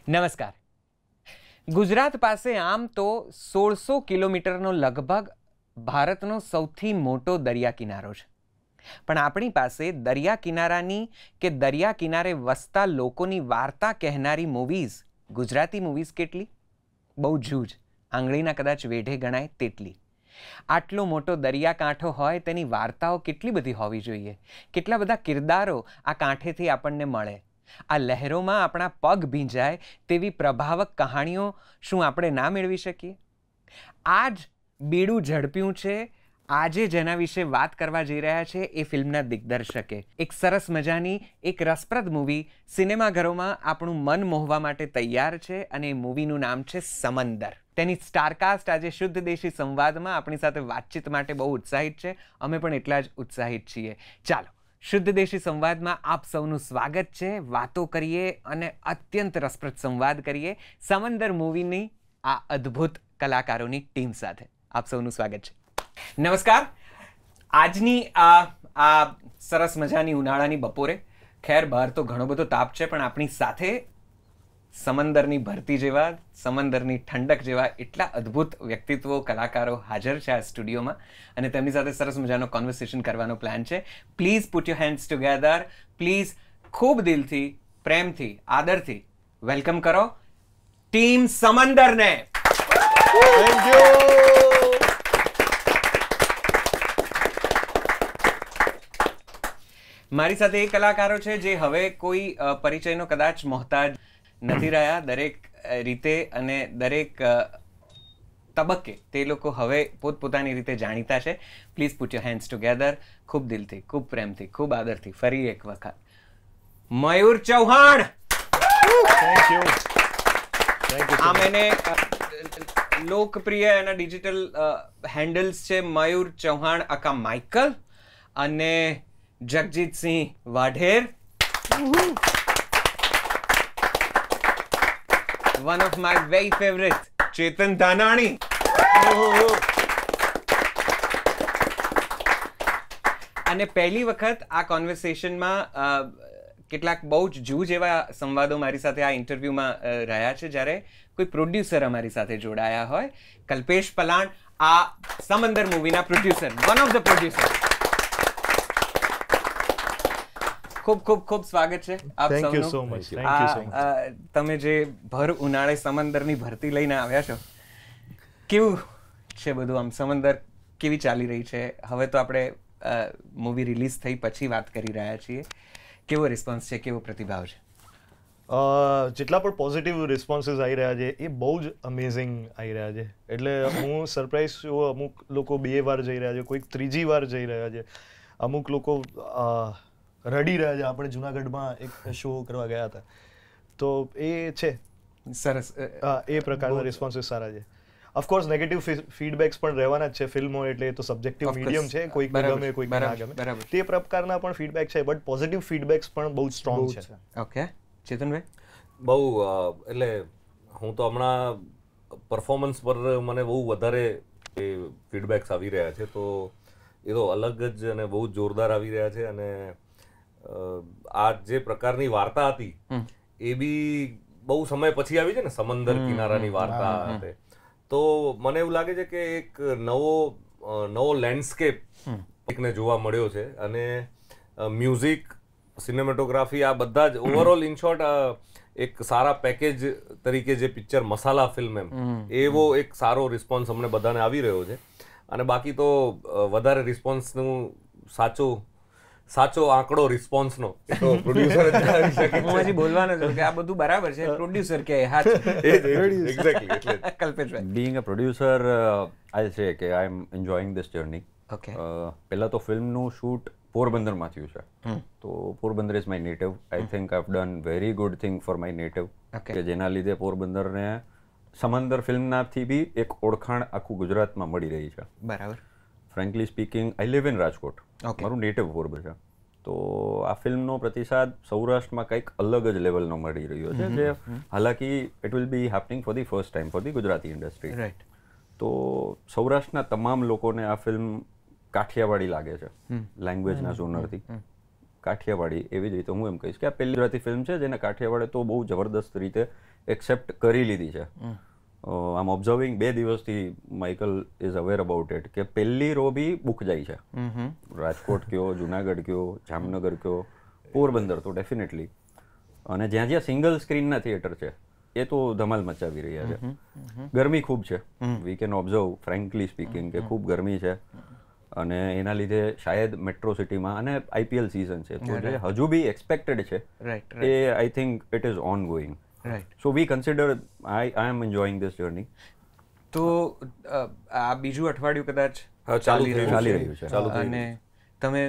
નમસ્કાર. ગુજરાત પાસે આમ તો 1600 કિલોમીટરનો લગભગ ભારતનો સૌથી મોટો દરિયા કિનારો છે, પણ આપણી પાસે દરિયા કિનારાની કે દરિયા કિનારે વસતા લોકોની વાર્તા કહેનારી મૂવીઝ, ગુજરાતી મૂવીઝ કેટલી? બહુ જૂજ, આંગળીના કદાચ વેઢે ગણાય તેટલી. આટલો મોટો દરિયાકાંઠો હોય તેની વાર્તાઓ કેટલી બધી હોવી જોઈએ, કેટલા બધા કિરદારો આ કાંઠેથી આપણને મળે. આ લહેરોમાં આપણા પગ ભીંજાય તેવી પ્રભાવક કહાણીઓ શું આપણે ના મેળવી શકીએ? આ જ બીડું ઝડપ્યું છે આજે જેના વિશે વાત કરવા જઈ રહ્યા છે એ ફિલ્મના દિગ્દર્શકે. એક સરસ મજાની એક રસપ્રદ મૂવી સિનેમાઘરોમાં આપણું મન મોહવા માટે તૈયાર છે અને એ મૂવીનું નામ છે સમંદર. તેની સ્ટારકાસ્ટ આજે શુદ્ધ દેશી સંવાદમાં આપણી સાથે વાતચીત માટે બહુ ઉત્સાહિત છે. અમે પણ એટલા જ ઉત્સાહિત છીએ. ચાલો, શુદ્ધ દેશી સંવાદમાં આપ સૌનું સ્વાગત છે. વાતો કરીએ અને અત્યંત રસપ્રદ સંવાદ કરીએ સમંદર મૂવીની આ અદ્ભુત કલાકારોની ટીમ સાથે. આપ સૌનું સ્વાગત છે. નમસ્કાર. આજની આ સરસ મજાની ઉનાળાની બપોરે, ખેર બહાર તો ઘણો બધો તાપ છે, પણ આપણી સાથે સમંદરની ભરતી જેવા, સમંદરની ઠંડક જેવા એટલા અદ્ભુત વ્યક્તિત્વો, કલાકારો હાજર છે આ સ્ટુડિયોમાં અને તેમની સાથે સરસ મજાનો કોન્વર્સેશન કરવાનો પ્લાન છે. Please put your hands together. Please ખૂબ દિલથી, પ્રેમથી, આદરથી વેલકમ કરો ટીમ સમંદરને. Thank you. મારી સાથે એ કલાકારો છે જે હવે કોઈ પરિચયનો કદાચ મોહતાજ નથી રહ્યા. દરેક રીતે અને દરેક તબક્કે તે લોકો હવે પોતપોતાની રીતે જાણીતા છે. Please put your hands together. ખૂબ દિલથી, ખૂબ પ્રેમથી, ખૂબ આદરથી ફરી એક વખત મયુર ચૌહાણ. Thank you. આમ એને લોકપ્રિય એના ડિજિટલ હેન્ડલ્સ છે મયુર ચૌહાણ અકા માઇકલ અને Jagjitsinh Vadher. One of my very favorite, ચેતન ધાનાણી. અને પહેલી વખત આ કોન્વર્સેશનમાં કેટલાક બહુ જ જૂજ એવા સંવાદો મારી સાથે આ ઇન્ટરવ્યુમાં રહ્યા છે જ્યારે કોઈ પ્રોડ્યુસર અમારી સાથે જોડાયા હોય. કલ્પેશ પલાણ, આ સમંદર મૂવીના producer, one of the producer. ખૂબ ખૂબ ખૂબ સ્વાગત છે આપ થેન્ક યુ સો સૌનું. Much. Thank you so much. તમે જે ભર ઉનાળે સમંદરની ભરતી લઈને આવ્યા છો, કેવું છે બધું? આમ સમંદર કેવી ચાલી રહી છે? હવે તો આપણે મૂવી રિલીઝ થઈ પછી વાત કરી રહ્યા છીએ. કેવો રિસ્પોન્સ છે, કેવો પ્રતિભાવ છે? જેટલા પણ પોઝિટિવ રિસ્પોન્સીસ આવી રહ્યા છે એ બહુ જ અમેઝિંગ આવી રહ્યા છે. એટલે હું સરપ્રાઈઝ છું. અમુક લોકો 2 વાર જઈ રહ્યા છે, કોઈક 3જી વાર જઈ રહ્યા છે, અમુક લોકો રડી રહ્યા છે. આપણે જુનાગઢમાં એક શો કરવા ગયા હતા, તો એ છે સરસ. એ પ્રકારના રિસ્પોન્સીસ સારા છે. ઓફકોર્સ નેગેટિવ ફીડબેક્સ પણ રહેવાના જ છે. ફિલ્મો એટલે તો સબ્જેક્ટિવ મીડિયમ છે, કોઈક ગમે કોઈક ના ગમે, તે પ્રકારના પણ ફીડબેક છે. બટ પોઝિટિવ ફીડબેક્સ પણ બહુ સ્ટ્રોંગ છે. ઓકે, ચેતનભાઈ? બહુ એટલે હું તો હમણાં પરફોર્મન્સ પર મને બહુ વધારે ફીડબેક્સ આવી રહ્યા છે, તો એ તો અલગ જ અને બહુ જોરદાર આવી રહ્યા છે. અને આ જે પ્રકારની વાર્તા હતી એ બી બહુ સમય પછી આવી છે ને, સમંદર કિનારાની વાર્તા હતી. તો મને એવું લાગે છે કે એક નવો લેન્ડસ્કેપ એકને જોવા મળ્યો છે. અને મ્યુઝિક, સિનેમેટોગ્રાફી, આ બધા જ ઓવરઓલ ઇન શોર્ટ એક સારા પેકેજ તરીકે જે પિક્ચર મસાલા ફિલ્મ એવો એક સારો રિસ્પોન્સ અમને બધાને આવી રહ્યો છે. અને બાકી તો વધારે રિસ્પોન્સનું સાચો આંકડો રિસ્પોન્સનો તો પ્રોડ્યુસર જ જણાવી શકે. હું હજી બોલવાનો છું કે આ બધું બરાબર છે, પ્રોડ્યુસર કે હા એક્ઝેક્ટલી. એટલે Kalpeshbhai? Being a producer, I'll say કે I am enjoying this journey. Okay. પહેલા તો ફિલ્મનું શૂટ પોરબંદરમાં થયું છે, તો Porbandar is my native. I think I have done very good thing for my native, કે જેના લીધે પોરબંદરને સમંદર ફિલ્મનાથી બી એક ઓળખાણ આખું ગુજરાતમાં મળી રહી છે. બરાબર. Frankly speaking, I live in Rajkot, મારું નેટિવ પોરબંદર છે. તો આ ફિલ્મનો પ્રતિસાદ સૌરાષ્ટ્રમાં કંઈક અલગ જ લેવલનો મળી રહ્યો છે, જે હાલાકી it will be happening for the first time for the Gujarati industry. Right. તો સૌરાષ્ટ્રના તમામ લોકોને આ ફિલ્મ કાઠિયાવાડી લાગે છે લેંગ્વેજના ઝોનરથી. કાઠિયાવાડી, એવી જ રીતે હું એમ કહીશ કે આ પહેલી ગુજરાતી ફિલ્મ છે જેને કાઠિયાવાડે તો બહુ જબરદસ્ત રીતે એક્સેપ્ટ કરી લીધી છે. આમ ઓબ્ઝર્વિંગ 2 દિવસથી Michael is aware about it કે પહેલી રો બી બુક જાય છે. રાજકોટ કયો, જુનાગઢ કયો, જામનગર કયો, પોરબંદર તો ડેફિનેટલી, અને જ્યાં જ્યાં સિંગલ સ્ક્રીનના થિયેટર છે એ તો ધમાલ મચાવી રહ્યા છે. ગરમી ખૂબ છે, we can observe frankly speaking કે ખૂબ ગરમી છે, અને એના લીધે શાયદ મેટ્રો સિટીમાં, અને IPL સિઝન છે તો જે હજુ બી એક્સપેક્ટેડ છે એ I think it is ongoing. So we consider I am enjoying this journey. તો આ બીજું અઠવાડિયું કદાચ ચાલી રહ્યું છે, અને તમે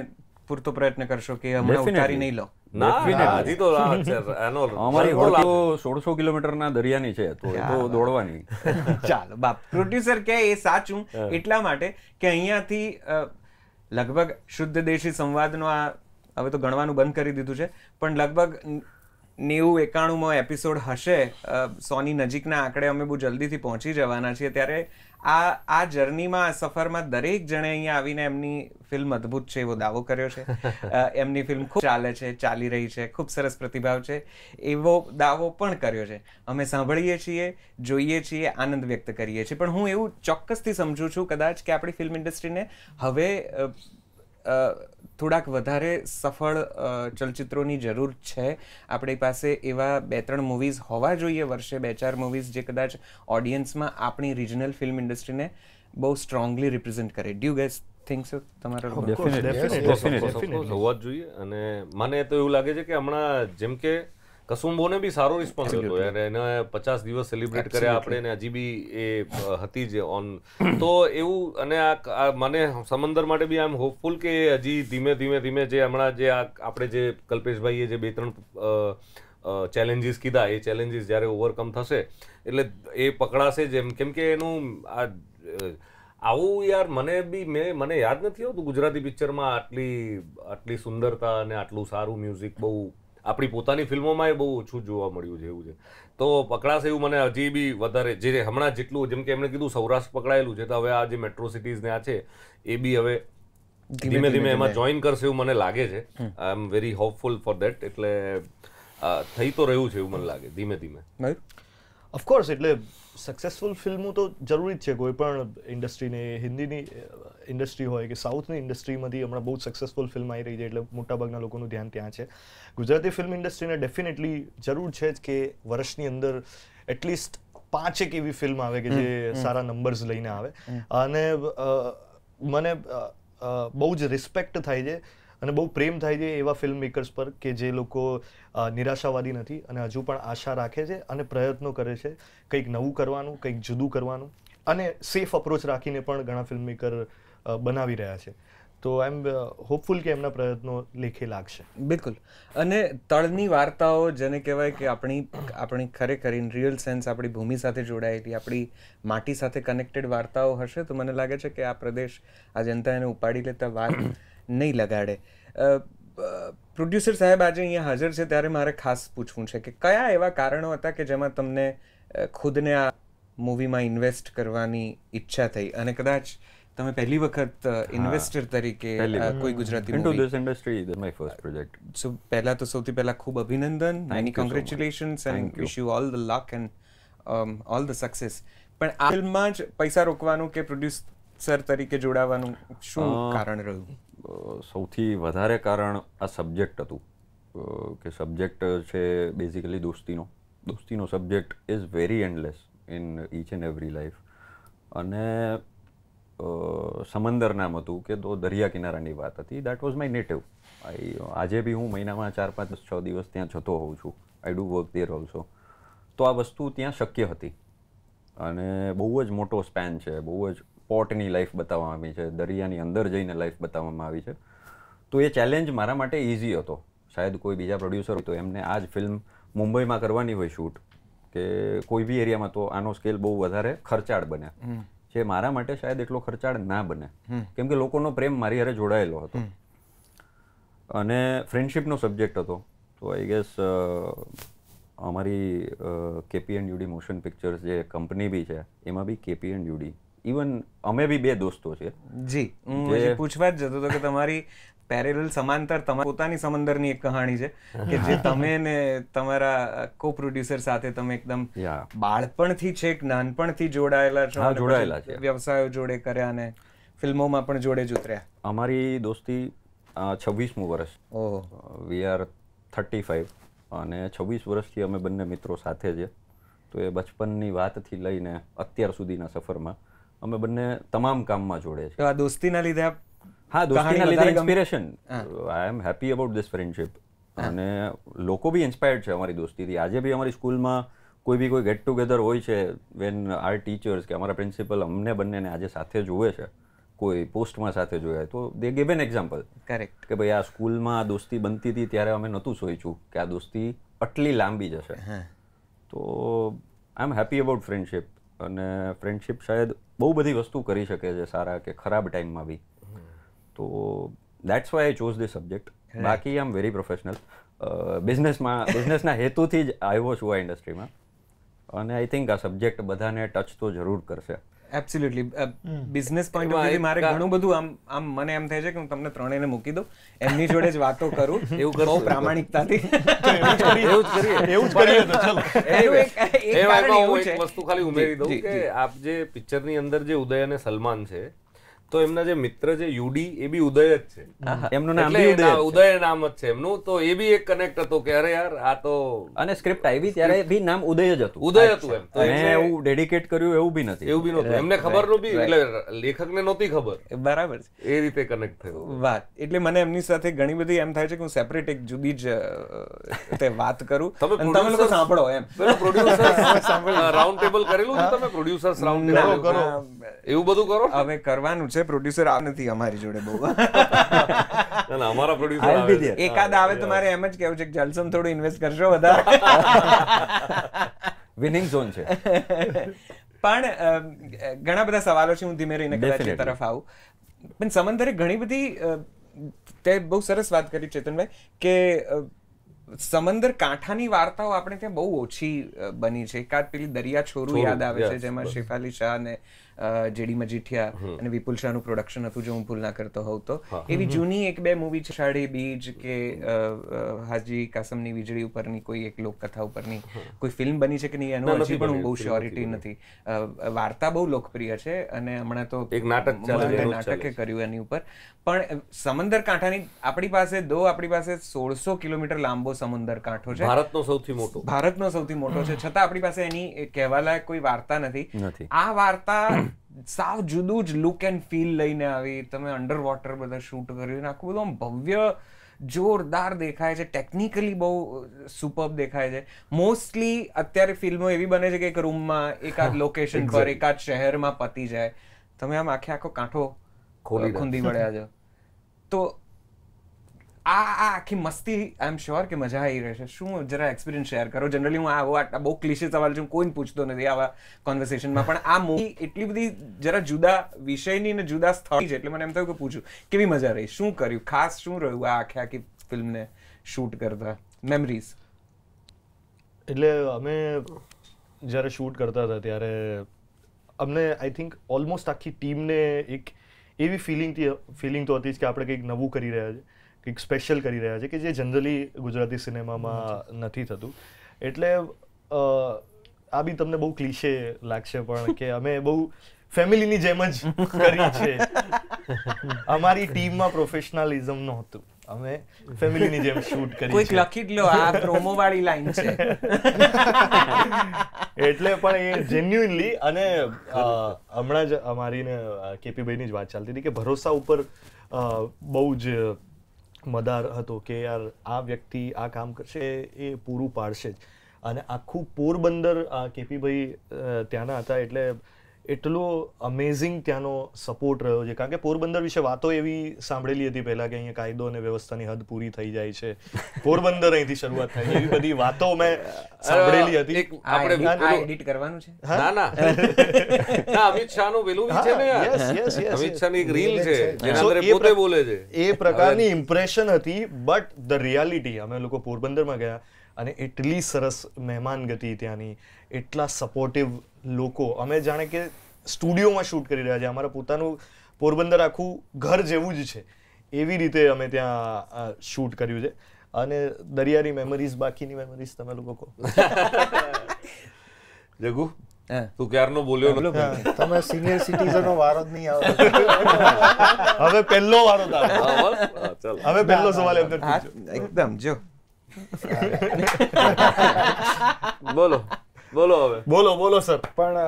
પૂરતો પ્રયત્ન કરશો કે હમણાં ઉતારી નહીં લો. હજી તો અમારી હોડ તો 1600 કિલોમીટરના દરિયાની છે તો એ તો દોડવાની. ચાલો બાપ, પ્રોડ્યુસર કે એ સાચું એટલા માટે કે અહીંયાથી લગભગ શુદ્ધ દેશી સંવાદનો આ હવે તો ગણવાનું બંધ કરી દીધું છે, પણ લગભગ 90-91મો એપિસોડ હશે. 100ની નજીકના આંકડે અમે બહુ જલ્દીથી પહોંચી જવાના છીએ. ત્યારે આ જર્નીમાં, આ સફરમાં દરેક જણે અહીંયા આવીને એમની ફિલ્મ અદ્ભુત છે એવો દાવો કર્યો છે. એમની ફિલ્મ ખૂબ ચાલે છે, ચાલી રહી છે, ખૂબ સરસ પ્રતિભાવ છે એવો દાવો પણ કર્યો છે. અમે સાંભળીએ છીએ, જોઈએ છીએ, આનંદ વ્યક્ત કરીએ છીએ, પણ હું એવું ચોક્કસથી સમજું છું કદાચ કે આપણી ફિલ્મ ઇન્ડસ્ટ્રીને હવે થોડાક વધારે સફળ ચલચિત્રોની જરૂર છે. આપણી પાસે એવા 2-3 મૂવીઝ હોવા જોઈએ વર્ષે, 2-4 મૂવીઝ જે કદાચ ઓડિયન્સમાં આપણી રિજનલ ફિલ્મ ઇન્ડસ્ટ્રીને બહુ સ્ટ્રોંગલી રિપ્રેઝેન્ટ કરે. Do you guys think so? તમારા હોવા જ જોઈએ. અને મને તો એવું લાગે છે કે હમણાં જેમ કે કસુંબોને બી સારો રિસ્પોન્સ હતો યાર, એને 50 દિવસ સેલિબ્રેટ કર્યા આપણે, ને હજી બી એ હતી જ ઓન. તો એવું, અને આ મને સમંદર માટે બી આઈ એમ હોપફુલ કે હજી ધીમે ધીમે જે હમણાં જે આપણે જે કલ્પેશભાઈએ જે 2-3 ચેલેન્જીસ કીધા, એ ચેલેન્જીસ જ્યારે ઓવરકમ થશે એટલે એ પકડાશે જ એમ. કેમ કે એનું આવું યાર મને યાદ નથી આવતું ગુજરાતી પિક્ચરમાં આટલી સુંદરતા અને આટલું સારું મ્યુઝિક બહુ આપણી પોતાની ફિલ્મોમાં એ બહુ ઓછું જોવા મળ્યું છે. એવું છે તો પકડાશે એવું મને હજી બી વધારે, જે હમણાં જેટલું જેમ કે એમણે કીધું સૌરાષ્ટ્ર પકડાયેલું છે, તો હવે આ જે મેટ્રો સિટીઝ ને આ છે એ બી હવે ધીમે ધીમે એમાં જોઈન કરશે એવું મને લાગે છે. I am very hopeful for that. એટલે થઈ તો રહ્યું છે એવું મને લાગે ધીમે ધીમે. ઓફકોર્સ, એટલે સક્સેસફુલ ફિલ્મો તો જરૂરી જ છે કોઈ પણ ઇન્ડસ્ટ્રીને. હિન્દીની ઇન્ડસ્ટ્રી હોય કે સાઉથની ઇન્ડસ્ટ્રીમાંથી હમણાં બહુ સક્સેસફુલ ફિલ્મ આવી રહી છે, એટલે મોટાભાગના લોકોનું ધ્યાન ત્યાં છે. ગુજરાતી ફિલ્મ ઇન્ડસ્ટ્રીને ડેફિનેટલી જરૂર છે જ કે વર્ષની અંદર એટલીસ્ટ 5 એવી ફિલ્મ આવે કે જે સારા નંબર્સ લઈને આવે. અને મને બહુ જ રિસ્પેક્ટ થાય છે અને બહુ પ્રેમ થાય છે એવા ફિલ્મ મેકર્સ પર કે જે લોકો નિરાશાવાદી નથી અને હજુ પણ આશા રાખે છે અને પ્રયત્નો કરે છે કંઈક નવું કરવાનું, કંઈક જુદું કરવાનું, અને સેફ અપ્રોચ રાખીને પણ ઘણા ફિલ્મ મેકર બનાવી રહ્યા છે. તો આઈ એમ હોપફુલ કે એમના પ્રયત્નો લેખે લાગશે. બિલકુલ. અને તળની વાર્તાઓ જેને કહેવાય કે આપણી ખરેખર ઇન રિયલ સેન્સ આપણી ભૂમિ સાથે જોડાયેલી, આપણી માટી સાથે કનેક્ટેડ વાર્તાઓ હશે તો મને લાગે છે કે આ પ્રદેશ, આ જનતા એને ઉપાડી લેતા વાર નહીં લગાડે. પ્રોડ્યુસર સાહેબ આજે અહીંયા હાજર છે ત્યારે મારે ખાસ પૂછવું છે કે કયા એવા કારણો હતા કે જેમાં તમને ખુદને આ મૂવીમાં ઇન્વેસ્ટ કરવાની ઈચ્છા થઈ, અને કદાચ તમે પહેલી વખત ઇન્વેસ્ટર તરીકે કોઈ Gujarati into this industry, this is my first project. સો પહેલા તો સૌથી પહેલા ખૂબ અભિનંદન, many congratulations and wish you all the luck and all the success. પણ આ ફિલ્મમાં જ પૈસા રોકવાનું કે પ્રોડ્યુસર તરીકે જોડાવાનું શું કારણ રહ્યું? સૌથી વધારે કારણ આ સબ્જેક્ટ હતું કે સબ્જેક્ટ છે બેઝિકલી દોસ્તીનો subject is very endless in each and every life. અને સમંદર નામ હતું કે તો દરિયા કિનારાની વાત હતી. That was my native. આજે બી હું મહિનામાં 4-5-6 દિવસ ત્યાં જતો હોઉં છું. I do work there also. તો આ વસ્તુ ત્યાં શક્ય હતી, અને બહુ જ મોટો સ્પેન છે, બહુ જ પોર્ટની લાઈફ બતાવવામાં આવી છે, દરિયાની અંદર જઈને લાઈફ બતાવવામાં આવી છે. તો એ ચેલેન્જ મારા માટે ઇઝી હતો. શાયદ કોઈ બીજા પ્રોડ્યુસર હોય તો એમને આ જ ફિલ્મ મુંબઈમાં કરવાની હોય શૂટ કે કોઈ બી એરિયામાં, તો આનો સ્કેલ બહુ વધારે ખર્ચાળ બને છે. મારા માટે શાયદ એટલો ખર્ચાળ ના બને, કેમ કે લોકોનો પ્રેમ મારી હારે જોડાયેલો હતો અને ફ્રેન્ડશિપનો સબ્જેક્ટ હતો. તો આઈ ગેસ અમારી KP&UD મોશન પિક્ચર્સ જે કંપની બી છે એમાં બી KP&UD, ઇવન અમે બી 2 દોસ્તો છીએ. જી, હું પૂછવા જ જતો હતો કે તમારી પેરેલલ સમાંતર તમારી પોતાની સમંદરની એક કહાણી છે કે જે તમે ને તમારા કો પ્રોડ્યુસર સાથે તમે એકદમ બાળપણથી છેક નાનપણથી જોડાયેલા છો. જોડાયેલા છે, વ્યવસાયો જોડે કર્યા અને ફિલ્મોમાં પણ જોડે જ ઉતર્યા. અમારી દોસ્તી 26મું વર્ષ. વી આર 35 અને 26 વર્ષથી અમે બંને મિત્રો સાથે છે. તો એ બચપનની વાતથી લઈને અત્યાર સુધીના સફરમાં અમે બંને તમામ કામમાં જોડે છે. તો આ દોસ્તીના લીધે હા, દોસ્તીના લીધે inspiration. I am happy about this friendship. અને લોકો બી ઇન્સ્પાયર્ડ છે અમારી દોસ્તીથી. આજે બી અમારી સ્કૂલમાં કોઈ ગેટ ટુગેધર હોય છે, વેન આર ટીચર્સ કે અમારા પ્રિન્સિપલ અમને બંનેને આજે સાથે જુએ છે, કોઈ પોસ્ટમાં સાથે જોયા, તો દે ગિવ એન એક્ઝામ્પલ. કરેક્ટ કે ભાઈ આ સ્કૂલમાં દોસ્તી બનતી હતી ત્યારે અમે નહોતું સોચ્યું કે આ દોસ્તી આટલી લાંબી જશે. તો આઈ એમ હેપી અબાઉટ ફ્રેન્ડશિપ. અને ફ્રેન્ડશિપ શાયદ બહુ બધી વસ્તુ કરી શકે છે, સારા કે ખરાબ ટાઈમમાં બી. તો that's why I chose this subject. બાકી આઈ એમ વેરી પ્રોફેશનલ. બિઝનેસના હેતુથી જ આવ્યો છું આ ઇન્ડસ્ટ્રીમાં. અને આઈ થિંક આ સબ્જેક્ટ બધાને ટચ તો જરૂર કરશે. એબ્સોલ્યુટલી. બિઝનેસ પોઈન્ટ ઓફ વ્યૂથી મારે ઘણું બધું આમ મને એમ થાય છે કે હું તમને ત્રણેયને મૂકી દઉં, એમની જોડે જ વાતો કરું, એવું બહુ પ્રામાણિકતાથી. એક વસ્તુ ખાલી ઉમેરી દઉં કે આપ જે પિક્ચરની અંદર જે ઉદય અને સલમાન છે, તો એમના જે મિત્ર છે યુડી, એ બી ઉદય જ છે. એમનું નામ ઉદય નામ જ છે એમનું. તો એ બી એક કનેક્ટ હતો કે અરે યાર આ તો. અને સ્ક્રિપ્ટ આવી ત્યારે બી નામ ઉદય જ હતું. ઉદય હતું એમ. તો એવું ડેડિકેટ કર્યું એવું બી નથી. એવું બી નહોતું. એમને ખબર નો બી, એટલે લેખકને નહોતી ખબર. બરાબર છે. એ રીતે કનેક્ટ થયું વાત. એટલે મને એમની સાથે ઘણી બધી એમ થાય છે કે હું સેપરેટ એક જુદી જ વાત કરું અને તમે લોકો સાંભળો એમ. પ્રોડ્યુસર રાઉન્ડ ટેબલ કરેલું છે તમે? પ્રોડ્યુસર્સ રાઉન્ડ ટેબલ કરો, એવું બધું કરો. હવે કરવાનું છે. પ્રોડ્યુસર આ નથી અમારી જોડે બહુ. અમારા પ્રોડ્યુસર એકાદ આવે તો મારે એમ જ કેવું છે કે જલસમ થોડું ઇન્વેસ્ટ કરશો વધારે. વિનિંગ ઝોન છે. પણ ઘણા બધા સવાલો છે, હું ધીમે રહીને કદાચ એ તરફ આવું. પણ સમંદરે ઘણી બધી, તે બહુ સરસ વાત કરી ચેતનભાઈ કે સમંદર કાંઠાની વાર્તાઓ આપણે ત્યાં બહુ ઓછી બની છે. એકાદ પેલી દરિયા છોરું યાદ આવે છે, જેમાં શેફાલી શાહ અને જેડી મજીઠિયા અને વિપુલ શાહનું પ્રોડક્શન હતું, જો હું ભૂલ ના કરતો હોઉં તો. એવી જૂની એક બે મૂવી છે, શાઢી બીજ કે હાજી કાસમની વીજળી ઉપરની કોઈ એક લોકકથા ઉપરની કોઈ ફિલ્મ બની છે કે નહીં એનું હજી પણ હું બહુ શ્યોરિટી નથી. વાર્તા બહુ લોકપ્રિય છે અને હમણાં તો એક નાટકે કર્યું એની ઉપર. પણ સમંદર કાંઠાની આપણી પાસે આપણી પાસે 1600 કિલોમીટર લાંબો સમુદ્ર કાંઠો છે, ભારતનો સૌથી મોટો છે, છતાં આપણી પાસે એની કહેવાલાયક કોઈ વાર્તા નથી. આ વાર્તા સાવ જુદું જ લુક એન્ડ ફીલ લઈને આવી. તમે અંડર વોટર બધા શૂટ કર્યું, આખું બધું ભવ્ય જોરદાર દેખાય છે, ટેકનિકલી બહુ સુપર્બ દેખાય છે. મોસ્ટલી અત્યારે ફિલ્મો એવી બને છે કે એક રૂમમાં એકાદ લોકેશન પર એકાદ શહેરમાં પતી જાય. તમે આમ આખો કાંઠો ખૂંદી વળ્યા છો. તો આ આખી મસ્તી આઈ એમ શ્યોર કે મજા આવી રહેશે. શું જરા એક્સપિરિયન્સ શેર કરો. જનરલી હું આ બહુ ક્લિશે સવાલ છે, હું કોઈને પૂછતો નથી આવા કોન્વર્સેશનમાં, પણ આ મૂવી એટલી બધી જરા જુદા વિષયની ને જુદા સ્થળ છે, એટલે મને એમ થયું કે પૂછું કેવી મજા રહી, શું કર્યું, ખાસ શું રહ્યું આ આખી ફિલ્મને શૂટ કરતા, મેમરીઝ? એટલે અમે જ્યારે શૂટ કરતા હતા ત્યારે અમને આઈ થિંક ઓલમોસ્ટ આખી ટીમને એક એવી ફિલિંગ તો હતી જ કે આપણે કંઈક નવું કરી રહ્યા છે, કંઈક સ્પેશિયલ કરી રહ્યા છે કે જે જનરલી ગુજરાતી સિનેમામાં નથી થતું. એટલે આ બી તમને બહુ ક્લીશે લાગશે પણ કે અમે બહુ ફેમિલીની જેમ જ કરી છે. અમારી ટીમમાં પ્રોફેશનલિઝમ નહોતું, અમે ફેમિલીની જેમ શૂટ કરી. કોઈક લખી જ લો, આ પ્રોમો વાળી લાઈન છે. એટલે પણ એ જેન્યુઇનલી. અને હમણાં જ અમારી ને કેપીભાઈની જ વાત ચાલતી હતી કે ભરોસા ઉપર બહુ જ મદાર હતો કે યાર આ વ્યક્તિ આ કામ કરશે, એ પૂરું પાડશે જ. અને આખું પોરબંદર કેપીભાઈ ત્યાંના હતા, એટલે એટલો અમેઝિંગ ત્યાંનો સપોર્ટ રહ્યો છે. કારણ કે પોરબંદર વિશે વાતો એવી સાંભળેલી હતી પહેલા કે અહીંયા કાયદો અને વ્યવસ્થાની હદ પૂરી થઈ જાય છે, પોરબંદર અહીંથી શરૂઆત થાય, એવી બધી વાતો મેં સાંભળેલી હતી. આપણે એડિટ કરવાનું છે? ના, અમિત શાહનું પેલું છે ને, અમિત શાહની એક રીલ છે જેના અંદર પોતે બોલે છે, એ પ્રકારની ઇમ્પ્રેશન હતી. બટ ધ રિયાલિટી, અમે લોકો પોરબંદરમાં ગયા અને એટલી સરસ મહેમાન ગતિ ત્યાંની, એટલા સપોર્ટિવ લોકો. અમે જાણે કે સ્ટુડિયોમાં શૂટ કરી રહ્યા છે, અમારા પોતાનું પોરબંદર આખું ઘર જેવું જ છે, એવી રીતે અમે ત્યાં શૂટ કર્યું છે. અને દરિયાની મેમરીઝ, બાકીની મેમરીઝ તમે લોકો કહો. જગુ તું ક્યારનો બોલ્યો હા. તમે સિનિયર સિટીઝનનો વારો જ નહીં આવે. હવે પહેલો વારો તારો. ચાલો હવે પહેલો સવાલ એમને હા, પૂછો. એકદમ જો બોલો હવે. બોલો સર. પણ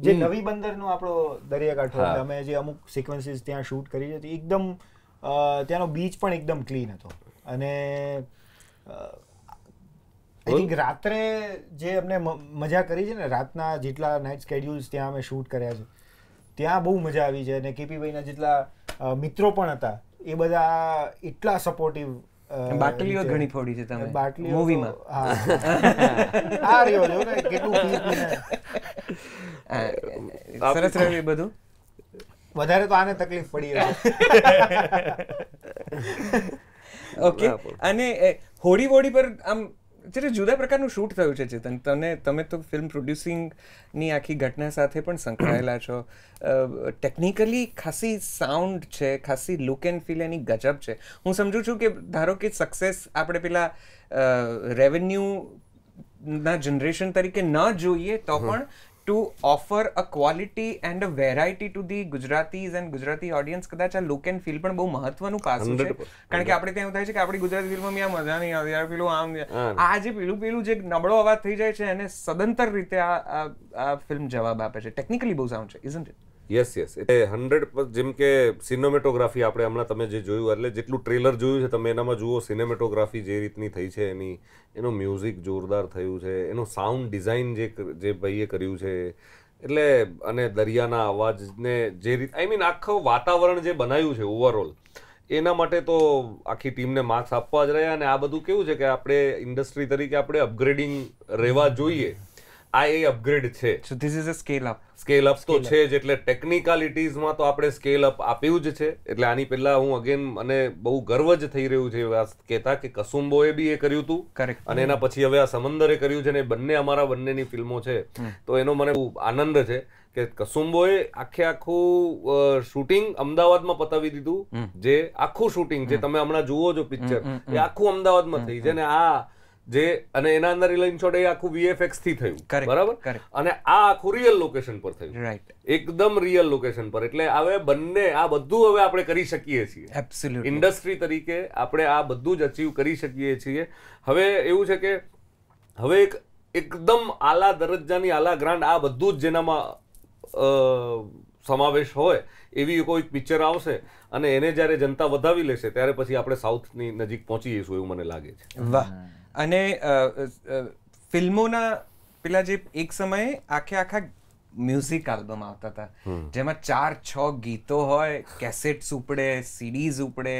જે નવી બંદરનો આપણો દરિયાકાંઠો, અમે જે અમુક સિક્વન્સીસ ત્યાં શૂટ કરી હતી, એકદમ ત્યાંનો બીચ પણ એકદમ ક્લીન હતો. અને આઈ થિંક રાત્રે જે અમને મજા કરી છે ને, રાતના જેટલા નાઇટ સ્કેડ્યુલ્સ ત્યાં અમે શૂટ કર્યા છે, ત્યાં બહુ મજા આવી છે. અને કેપીભાઈના જેટલા મિત્રો પણ હતા, એ બધા એટલા સપોર્ટિવ. બાટલીઓ ઘણી ફોડી છે તમે બાટલીઓ મૂવીમાં. હા આ રહ્યો જો કે કેટલું પીને. સરસ રહ્યું એ બધું. વધારે તો આને તકલીફ પડી હશે. ઓકે. અને હોડી વોડી પર આમ જરા જુદા પ્રકારનું શૂટ થયું છે ચેતન. તમે તો ફિલ્મ પ્રોડ્યુસિંગની આખી ઘટના સાથે પણ સંકળાયેલા છો. ટેકનિકલી ખાસી સાઉન્ડ છે, ખાસી લુક એન્ડ ફીલ એની ગજબ છે. હું સમજુ છું કે ધારો કે સક્સેસ આપણે પેલા રેવન્યુના જનરેશન તરીકે ન જોઈએ તો પણ to offer a quality and a variety to the Gujaratis and Gujarati audience, કદાચ આ લુક એન્ડ ફીલ પણ બહુ મહત્વનું પાસું છે. કારણ કે આપણે ત્યાં એવું થાય છે કે આપણી ગુજરાતી ફિલ્મમાં આ મજા નહીં આવે યાર, પેલું આમ આ જે પેલું જે નબળો અવાજ થઈ જાય છે એને સદંતર રીતે આ ફિલ્મ જવાબ આપે છે. ટેકનિકલી બહુ સાઉન્ડ છે, ઇઝન્ટ ઇટ? યસ એટલે 100%. જેમ કે સિનેમેટોગ્રાફી આપણે હમણાં તમે જે જોયું, એટલે જેટલું ટ્રેલર જોયું છે તમે એનામાં જુઓ, સિનેમેટોગ્રાફી જે રીતની થઈ છે એનું મ્યુઝિક જોરદાર થયું છે, એનું સાઉન્ડ ડિઝાઇન જે ભાઈએ કર્યું છે, એટલે અને દરિયાના અવાજને જે રીતે આઈ મીન આખું વાતાવરણ જે બનાવ્યું છે ઓવરઓલ, એના માટે તો આખી ટીમને માર્ક્સ આપવા જ રહ્યા. અને આ બધું કેવું છે કે આપણે ઇન્ડસ્ટ્રી તરીકે આપણે અપગ્રેડિંગ રહેવા જોઈએ. આ એ અપગ્રેડ છે. So this is a scale up તો છે જ. એટલે ટેકનિકાલિટીઝમાં તો આપણે સ્કેલ અપ આપ્યું જ છે. એટલે આની પહેલા હું અગેન મને બહુ ગર્વ જ થઈ રહ્યું છે કહેતા કે કસુંબોએ બી એ કર્યું હતું, અને એના પછી હવે આ સમંદરે કર્યું છે, ને બંને અમારા બંનેની ફિલ્મો છે. તો એનો મને બહુ આનંદ છે કે કસુંબોએ આખું શૂટિંગ અમદાવાદમાં પતાવી દીધું. જે આખું શૂટિંગ જે તમે હમણાં જુઓ છો પિક્ચર, એ આખું અમદાવાદમાં થઈ છે. ને આ જે અને એના અંદર ઇલાઇન શોટ એ આખું VFX થી થયું, બરાબર. અને આ આખું રિયલ લોકેશન પર થયું, રાઈટ, એકદમ રિયલ લોકેશન પર. એટલે હવે બંને આ બધું હવે આપણે કરી શકીએ છીએ. એબ્સોલ્યુટલી ઇન્ડસ્ટ્રી તરીકે આપણે આ બધું જ અચીવ કરી શકીએ છીએ. હવે એવું છે કે હવે એકદમ આલા દરજ્જાની આલા ગ્રાન્ડ આ બધું જ જેનામાં સમાવેશ હોય એવી કોઈ પિક્ચર આવશે, અને એને જ્યારે જનતા વધાવી લેશે ત્યારે પછી આપણે સાઉથની નજીક પહોંચી જઈશું એવું મને લાગે છે. વાહ. અને ફિલ્મોના પેલા જે એક સમયે આખા મ્યુઝિક આલ્બમ આવતા હતા, જેમાં 4-6 ગીતો હોય, કેસેટ્સ ઉપડે, સીડીઝ ઉપડે.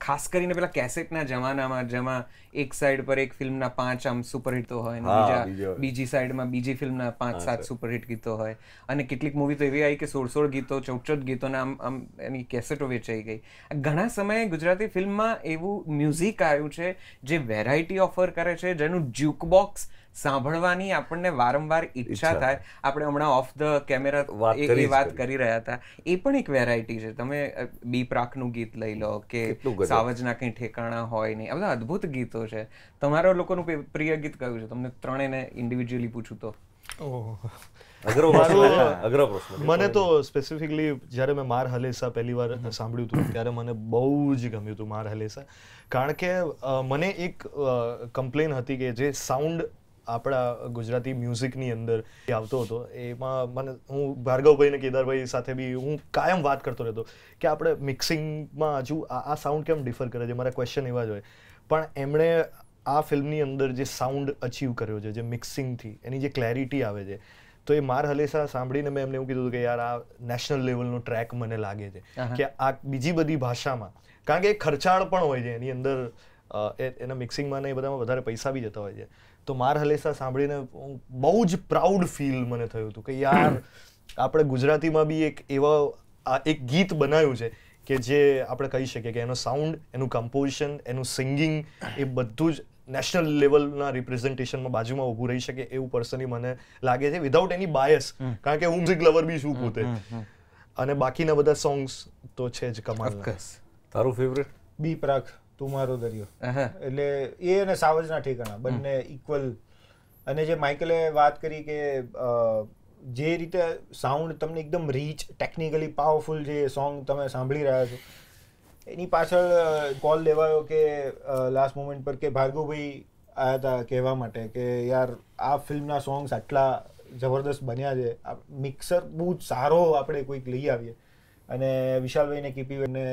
ખાસ કરીને પેલા કેસેટના જમાનામાં, જેમાં એક સાઈડ પર એક ફિલ્મના 5 આમ સુપરહિટ હોય, બીજી સાઈડમાં બીજી ફિલ્મના 5-7 સુપરહિટ ગીતો હોય. અને કેટલીક મૂવી તો એવી આવી કે 16 ગીતો, 14 ગીતોના આમ એની કેસેટો વેચાઈ ગઈ. ઘણા સમયે ગુજરાતી ફિલ્મમાં એવું મ્યુઝિક આવ્યું છે જે વેરાયટી ઓફર કરે છે, જેનું જ્યુક બોક્સ સાંભળવાની આપણને વારંવાર ઈચ્છા થાય. આપણે હમણાં ઓફ ધ કેમેરા એ વાત કરી રહ્યા હતા. એ પણ એક વેરાયટી છે. તમે બી પ્રાકનું ગીત લઈ લો કે સાવજના કંઈ ઠેકાણા હોય નહીં, આ બધા અદ્ભુત ગીતો છે. તમારા લોકોનું પ્રિય ગીત કયું છે? તમને ત્રણેયને ઇન્ડિવિજ્યુઅલી પૂછું તો. મને તો સ્પેસિફિકલી જ્યારે મેં માર હલેસા પહેલી વાર સાંભળ્યું હતું ત્યારે મને બહુ જ ગમ્યું હતું માર હલેસા. કારણ કે મને એક કમ્પ્લેન હતી કે જે સાઉન્ડ આપણા ગુજરાતી મ્યુઝિકની અંદર આવતો હતો, એમાં મને હું ભાર્ગવભાઈ ને કેદારભાઈ સાથે બી હું કાયમ વાત કરતો રહેતો કે આપણે મિક્સિંગમાં હજુ આ સાઉન્ડ કેમ ડિફર કરે છે. મારા ક્વેશ્ચન એવા જ હોય. પણ એમણે આ ફિલ્મની અંદર જે સાઉન્ડ અચીવ કર્યો છે, જે મિક્સિંગથી એની જે ક્લેરિટી આવે છે, તો એ માર હલેસા સાંભળીને મેં એમને એવું કીધું કે યાર આ નેશનલ લેવલનો ટ્રેક મને લાગે છે કે આ બીજી બધી ભાષામાં, કારણ કે એ ખર્ચાળ પણ હોય છે એની અંદર, એના મિક્સિંગમાં ને એ બધામાં વધારે પૈસા બી જતા હોય છે. તો માર હલેસા સાંભળીને બહુ જ પ્રાઉડ ફીલ મને થયું હતું કે યાર આપણે ગુજરાતીમાં બી એક ગીત બનાવ્યું છે કે જે આપણે કહી શકીએ કે એનો સાઉન્ડ, એનું કમ્પોઝિશન, એનું સિંગિંગ, એ બધું જ નેશનલ લેવલના રિપ્રેઝન્ટેશનમાં બાજુમાં ઊભું રહી શકે એવું પર્સનલી મને લાગે છે, વિધાઉટ એની બાયસ. કારણ કે હું મ્યુઝિક લવર બી છું પોતે, અને બાકીના બધા સોંગ્સ તો છે જ કમાલ. તારું ફેવરેટ? બી પ્રાક તું મારો દરિયો. આહા. એટલે એ અને સાવજના ઠેકાણા બંને ઇક્વલ. અને જે માઇકલે વાત કરી કે જે રીતે સાઉન્ડ તમને એકદમ રીચ ટેકનિકલી પાવરફુલ જે સોંગ તમે સાંભળી રહ્યા છો એની પાછળ કોલ લેવાયો કે લાસ્ટ મોમેન્ટ પર કે ભાર્ગવભાઈ આવ્યા હતા કહેવા માટે કે યાર આ ફિલ્મના સોંગ્સ આટલા જબરદસ્ત બન્યા છે, આ મિક્સર બહુ જ સારો આપણે કોઈક લઈ આવીએ. અને વિશાલભાઈને કીપીભાઈને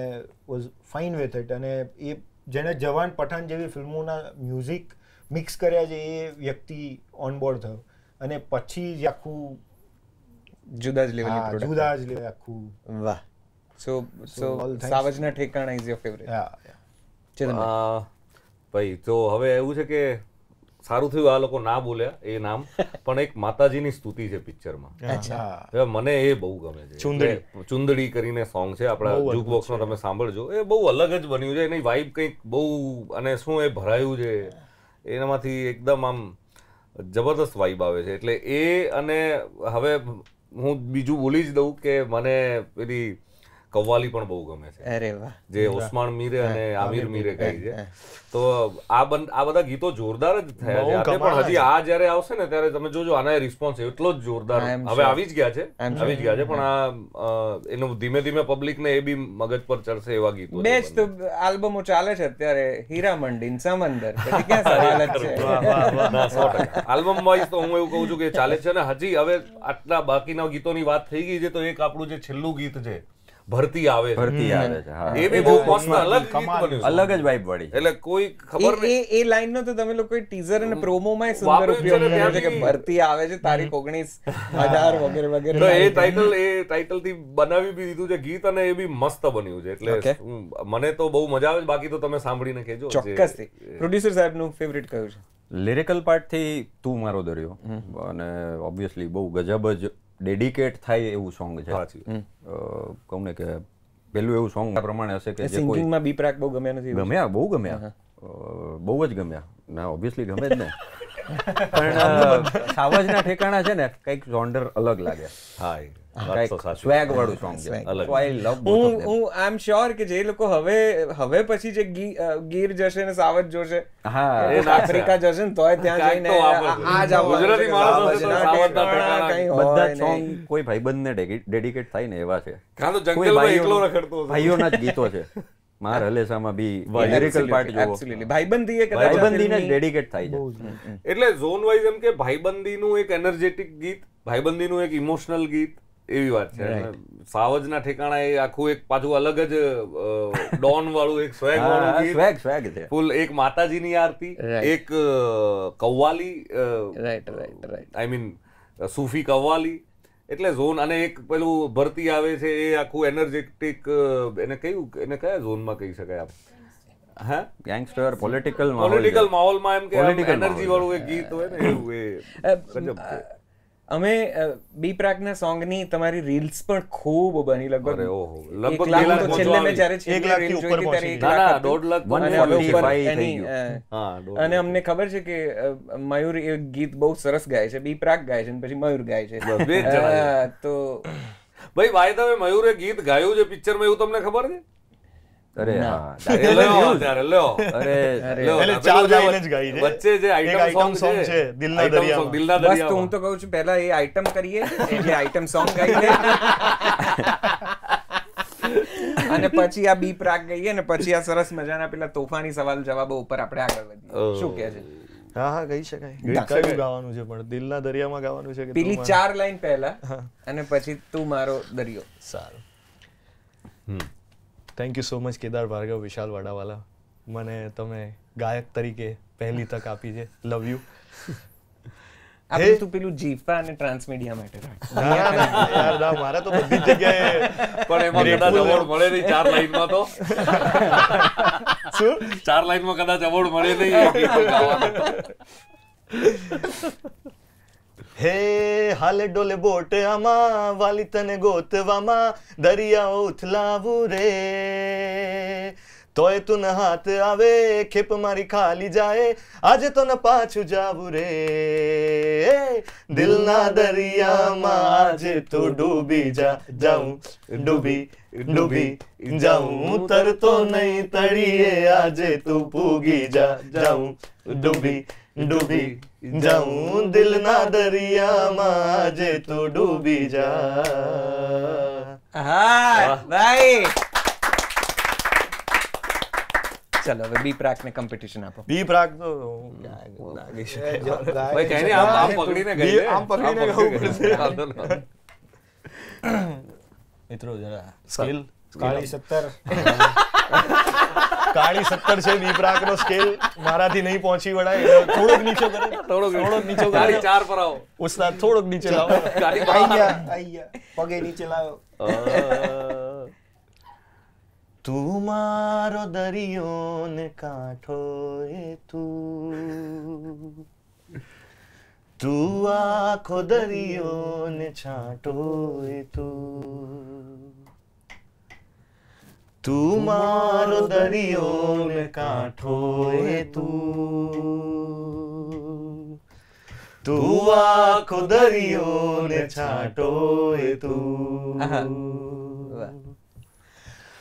વોઝ ફાઇન વિથ ઇટ. અને એ જેણે જવાન પઠાણ જેવી ફિલ્મોના મ્યુઝિક મિક્સ કર્યા છે એ વ્યક્તિ ઓન બોર્ડ થયો. અને પછી જ આખું જુદા જ લેવલની પ્રોડક્ટ. જુદા જ લેવલ આખું. વાહ. So all thanks. સાવજના ઠેકાણા ઇઝ યોર ફેવરેટ. Yeah. ભાઈ તો હવે એવું છે કે સારું થયું આ લોકો ના બોલ્યા એ નામ, પણ એક માતાજીની સ્તુતિ છે પિક્ચરમાં. હવે મને એ બહુ ગમે છે. ચુંદડી કરીને સોંગ છે આપણા જુક બોક્સમાં, તમે સાંભળજો. એ બહુ અલગ જ બન્યું છે, એની વાઇબ કંઈક બહુ, અને શું એ ભરાયું છે એનામાંથી એકદમ આમ જબરદસ્ત વાઇબ આવે છે. એટલે એ, અને હવે હું બીજું બોલી જ દઉં કે મને પેલી કવ્વાલી પણ બહુ ગમે છે. અરે વાહ. જે ઓસ્માન મીરે અને આમિર મીરે ગાઈ છે. તો આ બધા ગીતો જોરદાર જ થયા છે આજે, પણ હજી આ જયારે આવશે ને ત્યારે તમે જોજો આના રિસ્પોન્સ એટલો જ જોરદાર હવે આવી જ ગયા છે, પણ આ એનું ધીમે ધીમે પબ્લિક ને એ બી મગજ પર ચડશે એવા ગીતો. બે જ તો આલ્બમો ચાલે છે અત્યારે, હીરા મંડી, સમંદર, પછી ક્યાં સવાલ જ છે. 100%. આલ્બમ વાઇઝ તો હું એવું કહું છું કે ચાલે છે. ને હજી હવે આટલા બાકીના ગીતોની વાત થઈ ગઈ છે તો એક આપણું જે છેલ્લું ગીત છે ભરતી આવે છે, એ બી બહુ મસ્ત અલગ ગીત બન્યું, અલગ જ વાઇબ વાળી. એટલે કોઈ ખબર નહીં એ લાઈન નો તો તમે લોકોએ ટીઝર અને પ્રોમોમાં સુંદર ઉપયોગ કર્યો છે કે ભરતી આવે છે તારીખ 19,000 વગેરે વગેરે. તો એ ટાઇટલ થી બનાવી બી દીધું છે ગીત, અને એ બી મસ્ત બન્યું છે. એટલે મને તો બહુ મજા આવે છે. બાકી તો તમે સાંભળીને કહેજો. ચોક્કસથી. પ્રોડ્યુસર સાહેબનું ફેવરિટ કયું છે? લિરિકલ પાર્ટ થી તું મારો દરિયો, અને ઓબ્વિયસલી બહુ ગજબ જ ડેડિકેટ થાય એવું સોંગ છે. કહું ને કે પેલું એવું સોંગ આ પ્રમાણે હશે કે જે કોઈ સિંગિંગમાં બી પ્રાક બહુ ગમ્યા નથી? ગમ્યા, બહુ ગમ્યા, બહુ જ ગમ્યા. ના ઓબ્વિયસલી ગમે જ ને, પણ સાવજના ઠેકાણા છે ને કંઈક જોન્ડર અલગ લાગે. હા, સ્વેગ વાળું સોંગ છે. So I love both of them. હું આઈ એમ શ્યોર કે જે લોકો હવે પછી જે ગીર જશે ને સાવજ જોશે, આફ્રિકા જશે ને તોય ત્યાં જઈને આ જ ગુજરાતી માણસો બધા સોંગ કોઈ ભાઈબંધને ડેડિકેટ થાય ને એવા છે. ભાઈઓના જ ગીતો છે. માર હલેસામાં બી લિરિકલ પાર્ટ જોવો, એબ્સોલ્યુટલી ભાઈબંધીએ કદાચ ભાઈબંધીને ડેડિકેટ થાય છે. એટલે ઝોન વાઇઝ એમ કે ભાઈબંધીનું એક એનર્જેટિક ગીત, ભાઈબંધીનું એક ઇમોશનલ ગીત, એવી વાત છે. સાવજના ઠેકાણા એ આખું એક પાછું અલગ જ ડોન વાળું એક સ્વેગ વાળું ગીત, સ્વેગ છે ફૂલ. એક માતાજીની આરતી, એક કવ્વાલી, આઈ મીન સૂફી કવ્વાલી. એટલે ઝોન, અને એક પેલું ભરતી આવે છે એ આખું એનર્જેટિક, એને કયા ઝોનમાં કહી શકાય આપ? હા, ગેંગસ્ટર પોલિટિકલ માહોલમાં એમ કે એનર્જી વાળું એક ગીત હોય ને એવું. એ ગજબ છે. અમે બી પ્રાકના સોંગની તમારી રીલ્સ પણ ખૂબ બની, લગભગ અને અમને ખબર છે કે મયુર એ ગીત બહુ સરસ ગાય છે, બી પ્રાક ગાય છે, પછી મયુર ગાય છે. તો ભાઈ ભાઈ તમે મયુરે ગીત ગાયું છે પિક્ચરમાં, એવું તમને ખબર છે? અરે વચ્ચે જે આઈટમ સોંગ છે દિલના દરિયામાં, બસ તો હું તો કહું છું પહેલા એ આઈટમ કરીએ, એટલે આઈટમ સોંગ ગાઈ લે અને પછી આ બી પ્રાક ગઈએ ને પછી આ સરસ મજાના પેલા તોફાની સવાલ જવાબો ઉપર આપણે આગળ વધીએ. શું કહે છે? હા, કહી શકાય. કયું ગાવાનું છે પણ? દિલના દરિયામાં ગાવાનું છે કે પેલી 4 લાઈન પહેલા અને પછી તું મારો દરિયો. સારું. Thank you so much Kedar Bhargav, Vishal Vadawala. મને તમે ગાયક તરીકે પહેલી તક આપી છે. Love you. આપણે તું પેલું જીફા અને ટ્રાન્સમીડિયા માટે યાર, મારે તો બધી જગ્યાએ પણ એમાં કદાચ અવોર્ડ મળે નહીં 4 લાઈનમાં. તો શું 4 લાઈનમાં કદાચ અવોર્ડ મળે નહીં. હે હાલે ડોલે બોટ આમાં, વાલી તને ગોતવામાં, દરિયા ઉથલાવું રે, તોય તું ન હાથ આવે, ખેપ મારી ખાલી જાય, આજે તો ન પાછું જાવું રે, દિલના દરિયામાં આજે તો ડૂબી જાઉં, ડૂબી જાઉં, તરતો નહીં તળીએ આજે તું પૂગી જાઉં, ડૂબી જાઉં, દિલના દરિયામાં આજે તું ડૂબી જા. હા ભાઈ, ચલો હવે બી પ્રાક ને કોમ્પિટિશન આપો. બી પ્રાક તો ભાઈ કઈ નહીં, આમ પકડીને ગઈ લે. આમ પકડીને ગાવું પડશે. વાંધો નહીં. મિત્રો જરા સ્કેલ કાળી 17 કાળી 17 છે બી પ્રાક નો સ્કેલ, મારાથી નહીં પહોંચી વળાય, થોડોક નીચો કરે, થોડોક નીચો કરે. ગાડી 4 પર આવો. ઉસ્તાદ થોડોક નીચે લાવો. ગાડી આઈ બહાર. ગયા પગે નીચે લાવ્યો. તું મારો દરિયો ને કાંઠો એ તું આખો દરિયો ને છાંટો એ તું મારો દરિયો ને કાંઠો એ તું આખો દરિયો ને છાંટો એ તું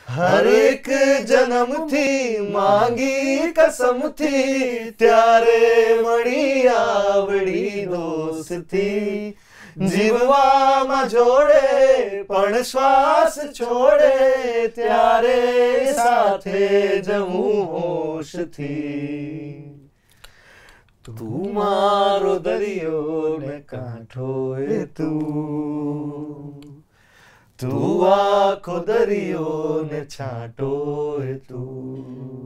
હર એક જન્મથી માંગી કસમથી, ત્યારે મળી આવડી દોસ્તી, જીવવામાં જોડે પણ શ્વાસ છોડે, ત્યારે સાથે જવું હોશથી. તું મારો દરિયો ને કાંઠો એ તું આખો દરિયો ને છાંટો એ તું.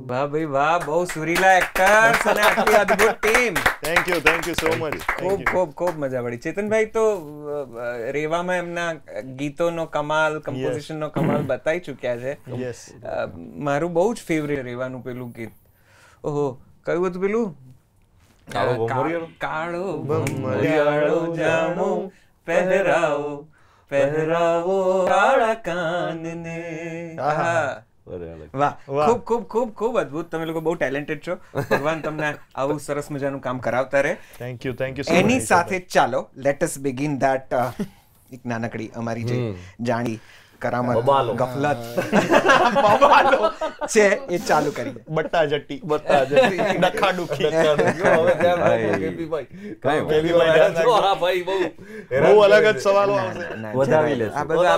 વાહ ભાઈ વાહ, બહુ સુરીલા એક્ટર્સ અને આટલી અદ્ભુત team. Thank you so much. ખૂબ મજા પડી. ચેતનભાઈ તો રેવામાં એમના ગીતોનો કમાલ, કમ્પોઝિશનનો કમાલ બતાવી ચૂક્યા છે. યસ. મારું બહુ જ ફેવરેટ રેવાનું પેલું ગીત, ઓહો કયું હતું પેલું? કાળો ભમરિયાળો. કાળો ભમરિયાળો જામો પહેરાવો કાળા કાનને. વાહ, ખૂબ અદ્ભુત. તમે લોકો બહુ ટેલેન્ટેડ છો. ભગવાન તમને આવું સરસ મજાનું કામ કરાવતા રહે. Thank you so much. એની સાથે ચાલો લેટ અસ બિગિન ધેટ એક નાનકડી અમારી જે જાણી કરામત ગફલત બબાલો છે એ ચાલુ કરીએ. બટ્ટા જટ્ટી ડખા ડુખી. બહુ અલગ જ સવાલો આવશે. વધાવી લેશે. આ બધા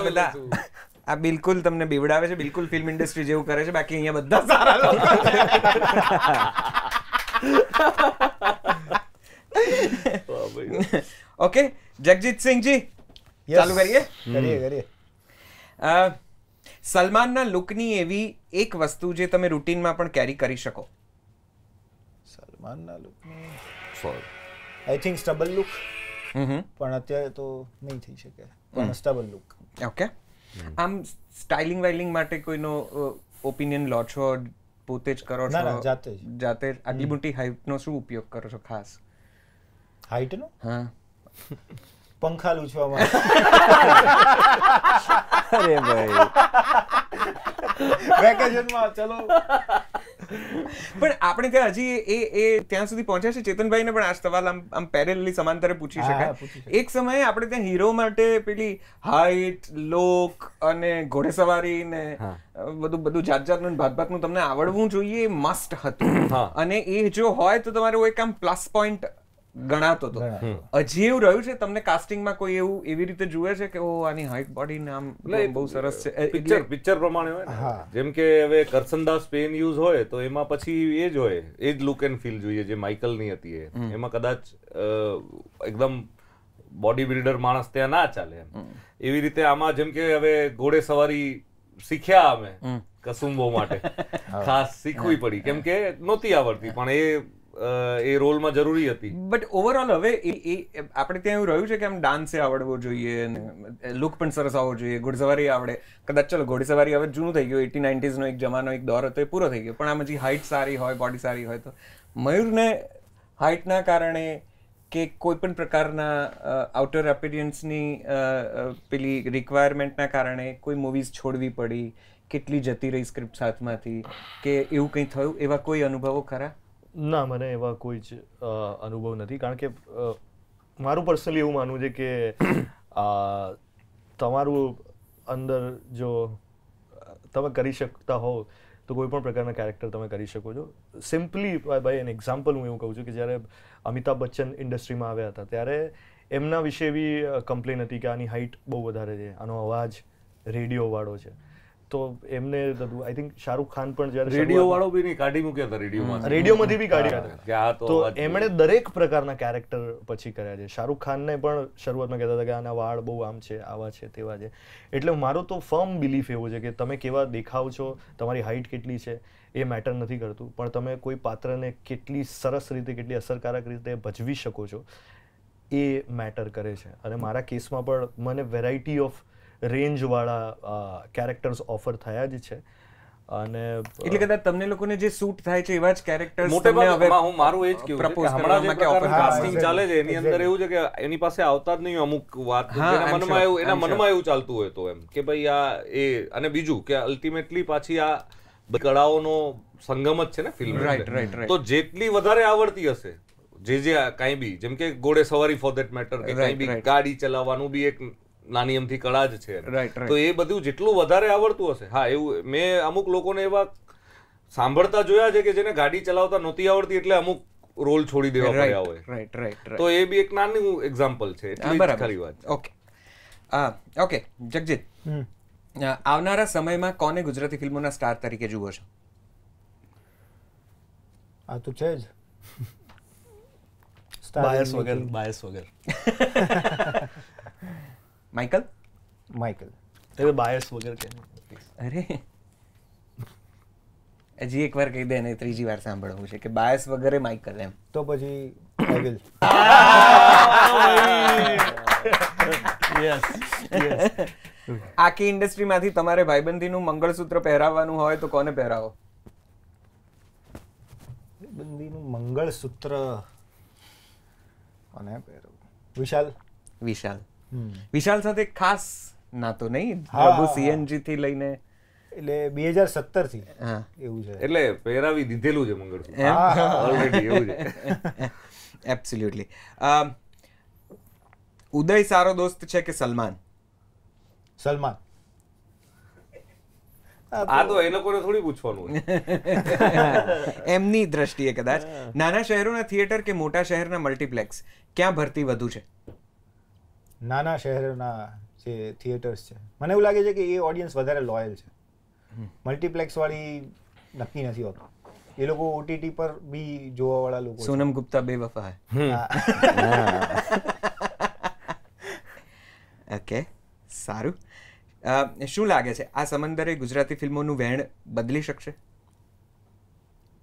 આ બિલકુલ તમને બીવડાવે છે, બિલકુલ ફિલ્મ ઇન્ડસ્ટ્રી જેવું કરે છે, બાકી અહીંયા બધા સારા લોકો. ઓકે જગજીતસિંહજી, ચાલુ કરીએ. કરીએ. સલમાનના લુકની એવી એક વસ્તુ જે તમે રૂટીનમાં પણ કેરી કરી શકો. સલમાનના લુકની આઈ થિંક સ્ટબલ લુક, પણ અત્યારે તો નહીં થઈ શકે, પણ સ્ટબલ લુક. ઓકે. આમ સ્ટાઇલિંગ વાઇલિંગ માટે કોઈનો ઓપિનિયન લો છો, પોતે જ કરો છો? જાતે જ. આટલી મોટી હાઈટનો શું ઉપયોગ કરો છો ખાસ? હાઈટનો? હા, પંખા લૂછવામાં. અરે ભાઈ, વેકેશનમાં ચલો. પણ આપણે ત્યાં હજી એ ત્યાં સુધી પહોંચ્યા છે. ચેતનભાઈને પણ આ સવાલ આમ પેરેલલી સમાંતરે પૂછી શકાય. એક સમયે આપણે ત્યાં હીરો માટે પેલી હાઈટ, લોક અને ઘોડેસવારી ને બધું જાતનું ભાતનું તમને આવડવું જોઈએ, એ મસ્ટ હતું. અને એ જો હોય તો તમારે એક આમ પ્લસ પોઈન્ટ ગણાતો હતો. હજી એવું રહ્યું છે તમને કાસ્ટિંગમાં કોઈ એવું એવી રીતે જુએ છે કે ઓ આની હાઈટ બોડી નામ બહુ સરસ છે? પિક્ચર પ્રમાણે હોય ને. જેમ કે હવે કરસનદાસ પેન યુઝ હોય તો એમાં પછી એ જ હોય, એ જ લુક એન્ડ ફીલ જોઈએ જે માઇકલની હતી. એમાં કદાચ એકદમ બોડી બિલ્ડર માણસ ત્યાં ના ચાલે. એવી રીતે આમાં જેમ કે હવે ઘોડે સવારી શીખ્યા અમે કસુંબો માટે, ખાસ શીખવી પડી કેમ કે નહોતી આવડતી, પણ એ રોલમાં જરૂરી હતી. બટ ઓવરઓલ હવે આપણે ત્યાં એવું રહ્યું છે કે આમ ડાન્સે આવડવો જોઈએ, લુક પણ સરસ આવવો જોઈએ, ઘોડસવારી આવડે. કદાચ ચલો ઘોડસવારી હવે જૂનું થઈ ગયું, 80-90s નો એક જમાનો, એક દોર હતો, એ પૂરો થઈ ગયો. પણ આમ હજી હાઈટ સારી હોય, બોડી સારી હોય તો મયુરને હાઈટના કારણે કે કોઈ પણ પ્રકારના આઉટર એપિયરન્સની પેલી રિક્વાયરમેન્ટના કારણે કોઈ મૂવીઝ છોડવી પડી કેટલી જતી રહી સ્ક્રિપ્ટ હાથમાંથી કે એવું કંઈ થયું? એવા કોઈ અનુભવો ખરા? ના, મને એવા કોઈ જ અનુભવ નથી, કારણ કે મારું પર્સનલી એવું માનવું છે કે તમારું અંદર જો તમે કરી શકતા હોવ તો કોઈ પણ પ્રકારના કેરેક્ટર તમે કરી શકો છો. સિમ્પલી બાય એન એક્ઝામ્પલ હું એવું કહું છું કે જ્યારે અમિતાભ બચ્ચન ઇન્ડસ્ટ્રીમાં આવ્યા હતા ત્યારે એમના વિશે એવી કમ્પ્લેન હતી કે આની હાઇટ બહુ વધારે છે, આનો અવાજ રેડિયોવાળો છે. તો એમને આઈ થિંક શાહરુખ ખાન પણ જ્યારે રેડિયોવાળો બી નહીં, કાઢી મૂક્યા હતા રેડિયોમાંથી બી કાઢી કાઢ્યા. તો એમણે દરેક પ્રકારના કેરેક્ટર પછી કર્યા છે. શાહરુખ ખાનને પણ શરૂઆતમાં કહેતા હતા કે આના વાળ બહુ આમ છે, આવા છે, તેવા છે. એટલે મારો તો ફર્મ બિલીફ એવો છે કે તમે કેવા દેખાવ છો, તમારી હાઇટ કેટલી છે એ મેટર નથી કરતું, પણ તમે કોઈ પાત્રને કેટલી સરસ રીતે, કેટલી અસરકારક રીતે ભજવી શકો છો એ મેટર કરે છે. અને મારા કેસમાં પણ મને વેરાયટી ઓફ રેન્જવાળા કેરેક્ટર્સ ઓફર થયા જ છે. અને એટલે કદાચ તમને લોકોને જે સૂટ થાય છે એવા જ કેરેક્ટર્સ મોટે ભાગે હું મારું એ જ કહેવું છે કે હમણાં જે પ્રકારનું કાસ્ટિંગ ચાલે છે એની અંદર એવું છે કે એની પાસે આવતા જ નહીં અમુક વાત, એના મનમાં એવું ચાલતું હોય તો એમ કે ભાઈ આ એ. અને બીજું કે અલ્ટિમેટલી પાછી આ કળાઓનો સંગમ જ છે ને ફિલ્મ. તો જેટલી વધારે આવડતી હશે જે કાંઈ બી, જેમ કે ઘોડે સવારી ફોર ધેટ મેટર કે કાંઈ બી ગાડી ચલાવવાનું બી એક નાની અમથી કળા જ છે. તો એ બધું જેટલું વધારે આવડતું હશે, હા એવું મેં અમુક લોકોને એવા સાંભળતા જોયા છે કે જેને ગાડી ચલાવતા નહોતી આવડતી એટલે અમુક રોલ છોડી દેવા પડ્યા હોય. તો એ બી એક નાનું એક્ઝામ્પલ છે. ખરી વાત. ઓકે જગજીત, આવનારા સમયમાં કોને ગુજરાતી ફિલ્મોના સ્ટાર તરીકે જુઓ છો? આ તો છે જ બાયસ વગર માઇકલ એટલે બાયસ વગર કે અરે હજી એક વાર કહી દે ને ત્રીજી વાર સાંભળવું છે કે બાયસ વગરે માઇકલ એમ. તો પછી આઈ વિલ. આખી ઇન્ડસ્ટ્રીમાંથી તમારે ભાઈબંધીનું મંગળસૂત્ર પહેરાવવાનું હોય તો કોને પહેરાવો? ભાઈબંધીનું મંગળસૂત્ર કોને પહેરાવું? વિશાલ સાથે ખાસ નાતો નહીં? પ્રભુ સીએનજી થી લઈને એટલે 2017 થી એવું છે. એટલે પહેરાવી દીધેલું છે મંગળસૂત્ર ઓલરેડી એવું છે. એબ્સોલ્યુટલી. ઉદય સારો દોસ્ત છે કે સલમાન? આ તો એ લોકોને થોડી પૂછવાનું એમની દ્રષ્ટિએ કદાચ. નાના શહેરોના થિયેટર કે મોટા શહેરના મલ્ટીપ્લેક્સ, ક્યાં ભરતી વધુ છે? નાના શહેરોના જે થિયેટર્સ છે, મને એવું લાગે છે કે એ ઓડિયન્સ વધારે લોયલ છે. મલ્ટીપ્લેક્સ વાળી નક્કી નથી હોતું. એ લોકો ઓટીટી પર બી જોવા વાળા લોકો. સોનમ ગુપ્તા બેવફા હે. ઓકે, સારું. શું લાગે છે આ સમંદરે ગુજરાતી ફિલ્મોનું વહેણ બદલી શકશે?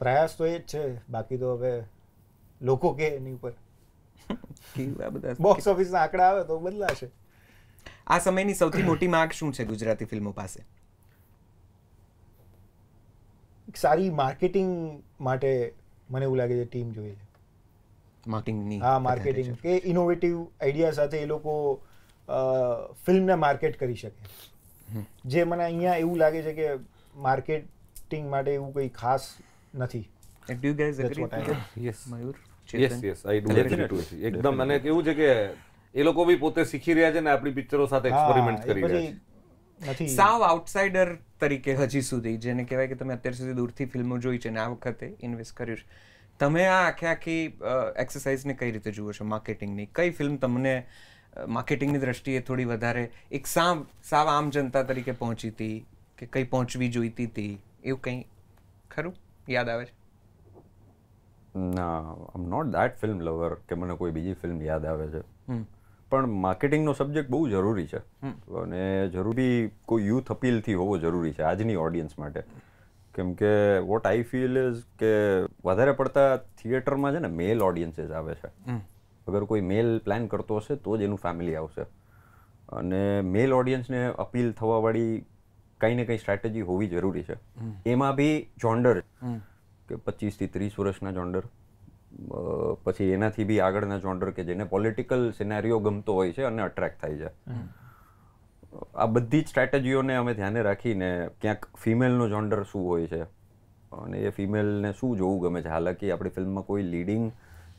પ્રયાસ તો એ જ છે, બાકી તો હવે લોકો કે એની ઉપર બોક્સ ઓફિસના આંકડા આવે તો બદલાશે. આ સમયની સૌથી મોટી માંગ શું છે ગુજરાતી ફિલ્મો પાસે? સારી માર્કેટિંગ માટે મને એવું લાગે છે ટીમ જોઈએ છે. માર્કેટિંગની? હા, માર્કેટિંગ કે ઇનોવેટિવ આઈડિયા સાથે એ લોકો ફિલ્મને માર્કેટ કરી શકે. જે મને અહીંયા એવું લાગે છે કે માર્કેટિંગ માટે એવું કંઈ ખાસ નથી. Do you guys agree? Yes. Mayur? Yes, I do agree to it. એકદમ. અને કેવું છે કે એ લોકો બી પોતે શીખી રહ્યા છે ને આપણી પિક્ચરો સાથે એક્સપેરિમેન્ટ કરી રહ્યા છે. સાવ આઉટસાઇડર તરીકે હજી સુધી, જેને કહેવાય કે તમે અત્યાર સુધી દૂરથી ફિલ્મો જોઈ છે ને આ વખતે ઇન્વેસ્ટ કર્યું છે, તમે આ આખી એક્સરસાઇઝને કઈ રીતે જુઓ છો માર્કેટિંગની? કઈ ફિલ્મ તમને માર્કેટિંગની દ્રષ્ટિએ થોડી વધારે એક સાવ આમ જનતા તરીકે પહોંચી હતી કે કઈ પહોંચવી જોઈતી હતી, એવું કંઈ ખરું યાદ આવે છે? ના, I am not that film lover કે મને કોઈ બીજી ફિલ્મ યાદ આવે છે. પણ માર્કેટિંગનો સબ્જેક્ટ બહુ જરૂરી છે અને જરૂરી કોઈ યુથ અપીલથી હોવો જરૂરી છે આજની ઓડિયન્સ માટે. કેમ કે વોટ આઈ ફીલ ઇઝ કે વધારે પડતા થિયેટરમાં છે ને મેલ ઓડિયન્સીસ આવે છે. અગર કોઈ મેલ પ્લાન કરતો હશે તો જ એનું ફેમિલી આવશે. અને મેલ ઓડિયન્સને અપીલ થવાવાળી કંઈ ને કંઈ સ્ટ્રેટેજી હોવી જરૂરી છે. એમાં બી જોન્ડર કે 25 થી 30 વર્ષના જોન્ડર, પછી એનાથી બી આગળના જોન્ડર કે જેને પોલિટિકલ સિનેરિયો ગમતો હોય છે અને અટ્રેક્ટ થાય છે. આ બધી જ સ્ટ્રેટેજીઓને અમે ધ્યાને રાખીને ક્યાંક ફિમેલનો જોન્ડર શું હોય છે અને એ ફિમેલને શું જોવું ગમે છે. હાલાકી આપણી ફિલ્મમાં કોઈ લીડિંગ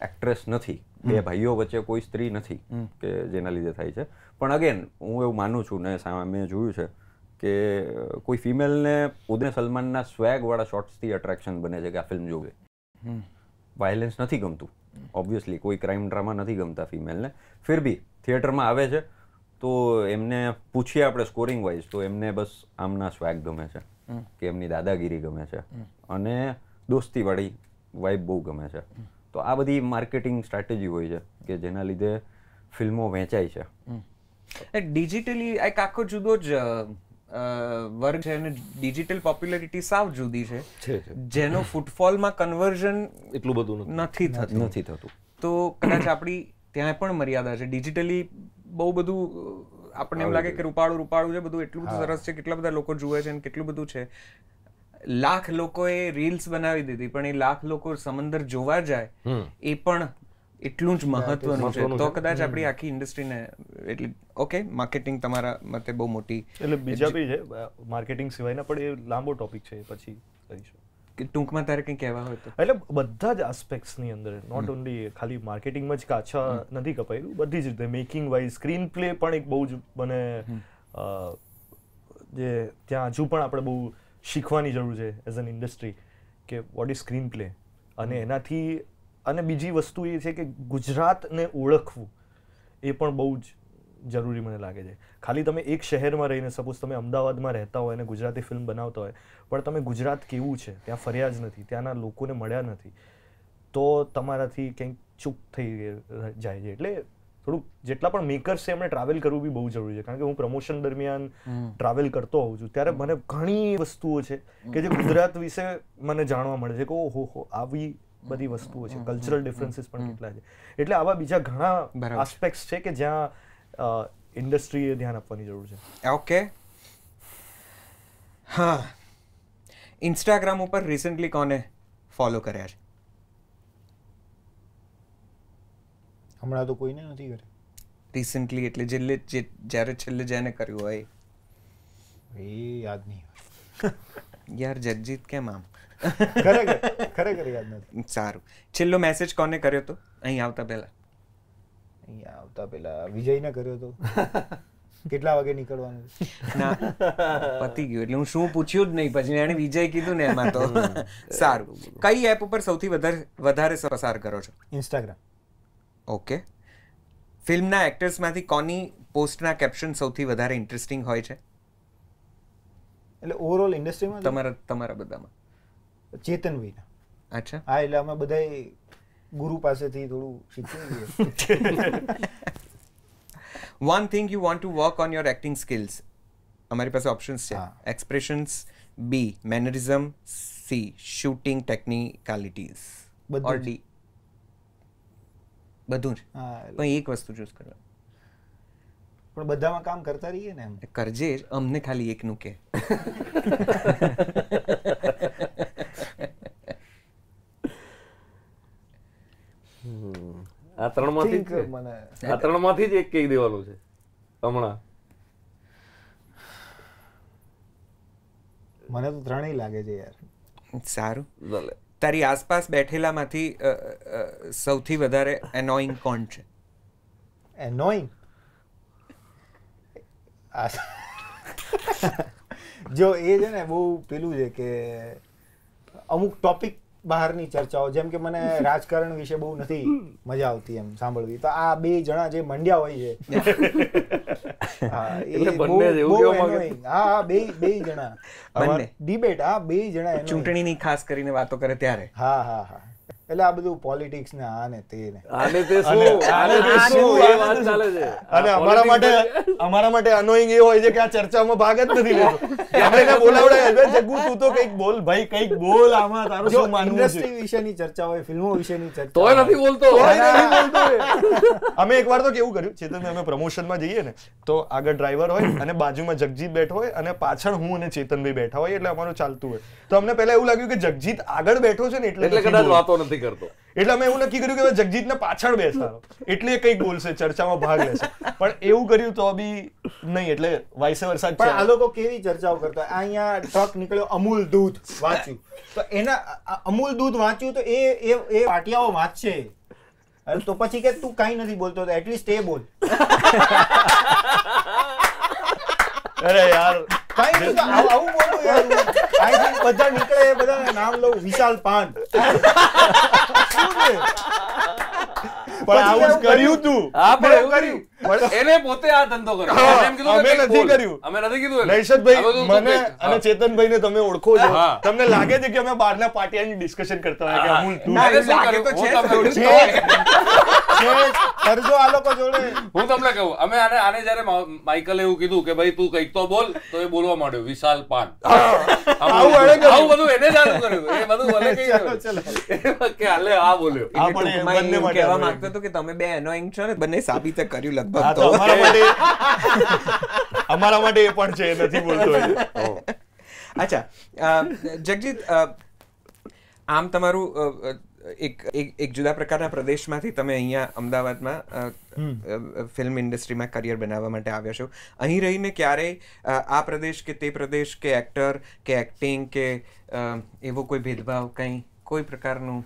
એક્ટ્રેસ નથી, બે ભાઈઓ વચ્ચે કોઈ સ્ત્રી નથી કે જેના લીધે થાય છે. પણ અગેન હું એવું માનું છું ને સામે જોયું છે કે કોઈ ફિમેલને ઉદય સલમાનના સ્વેગવાળા શોર્ટ્સથી અટ્રેક્શન બને છે કે આ ફિલ્મ જોવે. વાયલન્સ નથી ગમતું, ઓબ્વિયસલી કોઈ ક્રાઇમ ડ્રામા નથી ગમતા ફિમેલને, ફિર બી થિયેટરમાં આવે છે તો એમને પૂછીએ આપણે સ્કોરિંગ વાઇઝ તો એમને બસ આમના સ્વેગ ગમે છે કે એમની દાદાગીરી ગમે છે અને દોસ્તીવાળી વાઇબ બહુ ગમે છે. તો આ બધી માર્કેટિંગ સ્ટ્રેટેજી હોય છે કે જેના લીધે ફિલ્મો વેચાય છે. ડિજિટલી એક આખો જુદો જ વર્ગ છે અને ડિજિટલ પોપ્યુલારિટી સાવ જુદી છે જેનો ફૂટફોલમાં કન્વર્ઝન એટલું બધું નથી થતું. તો કદાચ આપણી ત્યાં પણ મર્યાદા છે. ડિજિટલી બહુ બધું આપણને એમ લાગે કે રૂપાળું છે, બધું એટલું બધું સરસ છે, કેટલા બધા લોકો જુએ છે અને કેટલું બધું છે. લાખ લોકોએ રીલ્સ બનાવી દીધી પણ એ લાખ લોકો સમંદર જોવા જાય એ પણ એટલું જ મહત્વનું છે. તો કદાચ આપણી આખી ઇન્ડસ્ટ્રીને એટલે ઓકે માર્કેટિંગ તમારા મતે બહુ મોટી એટલે બીજા બી છે માર્કેટિંગ સિવાયના પણ એ લાંબો ટોપિક છે, પછી કરીશું. ટૂંકમાં તારે કંઈ કહેવા હોય તો એટલે બધા જ આસ્પેક્ટ્સની અંદર નોટ ઓનલી ખાલી માર્કેટિંગમાં જ કાચા નથી કપાયેલું, બધી જ રીતે મેકિંગ વાઇઝ સ્ક્રીન પ્લે પણ એક બહુ જ મને જે ત્યાં હજુ પણ આપણે બહુ શીખવાની જરૂર છે એઝ એન ઇન્ડસ્ટ્રી કે વોટ ઇઝ સ્ક્રીન પ્લે. અને એનાથી અને બીજી વસ્તુ એ છે કે ગુજરાતને ઓળખવું એ પણ બહુ જ જરૂરી મને લાગે છે. ખાલી તમે એક શહેરમાં રહીને સપોઝ તમે અમદાવાદમાં રહેતા હોય અને ગુજરાતી ફિલ્મ બનાવતા હોય પણ તમે ગુજરાત કેવું છે ત્યાં ફર્યા જ નથી, ત્યાંના લોકોને મળ્યા નથી, તો તમારાથી કંઈક ચૂક થઈ જાય છે. એટલે થોડુંક જેટલા પણ મેકર્સ છે એમણે ટ્રાવેલ કરવું બી બહુ જરૂરી છે. કારણ કે હું પ્રમોશન દરમિયાન ટ્રાવેલ કરતો હોઉં છું ત્યારે મને ઘણી વસ્તુઓ છે કે જે ગુજરાત વિશે મને જાણવા મળે છે કે ઓહો આવી બધી વસ્તુઓ છે, કલ્ચરલ ડિફરન્સીસ પણ કેટલા છે. એટલે આવા બીજા ઘણા આસ્પેક્ટ્સ છે કે જ્યાં ઇન્ડસ્ટ્રીએ ધ્યાન આપવાની જરૂર છે. ઓકે, હા. ઇન્સ્ટાગ્રામ ઉપર રિસન્ટલી કોને ફોલો કર્યા છે? હમણાં તો કોઈને નથી કર્યું. રિસન્ટલી એટલે જ્યારે છેલ્લે જેને કર્યું હોય એ યાદ નહીં હોય. યાર જગજીત કેમ આમ? ખરેખર યાદ નથી. સારું. છેલ્લો મેસેજ કોને કર્યો તો અહીં આવતા પહેલા વિજયને કર્યો તો. કેટલા વાગે નીકળવાનું? ના પતી ગયું એટલે હું શું પૂછ્યું જ નહીં, પછી એણે વિજય કીધું ને એમાં તો. સારું. કઈ એપ ઉપર સૌથી વધારે પસાર કરો છો? ઇન્સ્ટાગ્રામ. ઓકે. ફિલ્મના એક્ટર્સમાંથી કોની પોસ્ટના કેપ્શન સૌથી વધારે ઇન્ટરેસ્ટિંગ હોય છે? એટલે ઓવરઓલ ઇન્ડસ્ટ્રીમાં તમારા બધામાં? ચેતનભાઈના. અચ્છા. હા, એટલે અમે બધા ગુરુ પાસેથી થોડું શીખીએ. One thing you want to work on your acting skills. અમારી પાસે ઓપ્શન્સ છે. Expressions, B mannerism, C shooting technicalities or D બધું જ. પણ એક વસ્તુ ચૂઝ કરવા. પણ બધામાં કામ કરતા રહીએ ને એમ. કરજે, અમને ખાલી એકનું કે. આ ત્રણમાંથી જ એક કહી દેવાનું છે હમણાં. મને તો ત્રણેય લાગે છે યાર. સારું. તારી આસપાસ બેઠેલામાંથી સૌથી વધારે એનોઈંગ કોણ છે? એનોઈંગ? જો એ છે ને બહુ પેલું છે કે અમુક ટોપિક બહારની ચર્ચાઓ, જેમ કે મને રાજકારણ વિશે બહુ નથી મજા આવતી એમ સાંભળવી, તો આ બે જણા જે મંડ્યા હોય છે બે જણા ડિબેટ, બે જણા ચૂંટણીની ખાસ કરીને વાતો કરે ત્યારે. હા, એટલે આ બધું પોલિટિક્સ ને આ ને તે ને અને અમારા માટે અનોઈંગ એ હોય છે કે આ ચર્ચામાં ભાગ જ નથી લેતો. આપણે એને બોલાવડાય, જગ્ગુ તું તો કંઈક બોલ ભાઈ, કંઈક બોલ, આમાં તારું શું માનવું છે? ઇન્ડસ્ટ્રી વિશેની ચર્ચા હોય, ફિલ્મો વિશેની ચર્ચા તોય નથી બોલતો. અમે એકવાર તો કેવું કર્યું ચેતન, અમે પ્રમોશનમાં જઈએ ને તો આગળ ડ્રાઈવર હોય અને બાજુમાં જગજીત બેઠો હોય અને પાછળ હું અને ચેતનભાઈ બેઠા હોય, એટલે અમારું ચાલતું હોય. તો અમને પહેલા એવું લાગ્યું કે જગજીત આગળ બેઠો છે ને એટલે કદાચ વાતો નથી નથી કરતો. એટલે અમે એવું નક્કી કર્યું કે જગજીતને પાછળ બેસાડો એટલે એ કંઈક બોલશે, ચર્ચામાં ભાગ લેશે. પણ એવું કર્યું તો બી નહીં, એટલે વાઇસ વર્સા જ છે. પણ આ લોકો કેવી ચર્ચાઓ કરતા હોય. અહીંયા ટ્રક નીકળ્યો, અમૂલ દૂધ વાંચ્યું, તો એના અમૂલ દૂધ વાંચ્યું તો એ પાટિયાઓ વાંચશે. તો પછી કે તું કઈ નથી બોલતો, તો એટલીસ્ટ એ બોલ. અરે યાર કઈ નહીં, આવું બોલું યાર. અહીંથી બધા નીકળે, બધા નામ લઉં, વિશાલ પાન. શું છે? પણ આવું જ કર્યું તું. હા, પણ એવું કર્યું. એને પોતે આ ધંધો કર્યો. એને એમ કીધું અમે કે કંઈક નથી બોલ. કર્યું. અમે નથી કીધું એને. નૈશદભાઈ, આ બધું તું મને કંઈક, અને ચેતનભાઈને તમે ઓળખો છો. હા. તમને લાગે છે કે અમે બહારના પાટિયાની ડિસ્કશન કરતા હોય કે અમૂલ તું ના, એવું શું લાગે કર્યું? તો છે હું તમને થોડું. કરજો આ લોકો જોડે. હું તમને કહું, અમે આને જ્યારે માઇકલે એવું કીધું કે ભાઈ તું કંઈક તો બોલ, તો એ બોલવા માંડ્યો વિશાલ પાન. આવું બધું એને ચાલુ કર્યું. એ બધું ભલે કઈ કે હાલે આ બોલ્યો. આ પણ એ ટૂંકમાં બંને એવું માટે કહેવા આવે. માંગતો હતો કે તમે બે એનોઇંગ છો ને, બંને સાબિત કર્યું લગભગ હા, તો તો. અમારા માટે એ પણ છે, એ નથી બોલતો એ. અચ્છા, જગજીત, આમ તમારું એક જુદા પ્રકારના પ્રદેશમાંથી તમે અહીંયા અમદાવાદમાં ફિલ્મ ઇન્ડસ્ટ્રીમાં કરિયર બનાવવા માટે આવ્યા છો. અહીં રહીને ક્યારેય આ પ્રદેશ કે તે પ્રદેશ કે એક્ટર કે એક્ટિંગ કે એવો કોઈ ભેદભાવ કંઈ કોઈ પ્રકારનું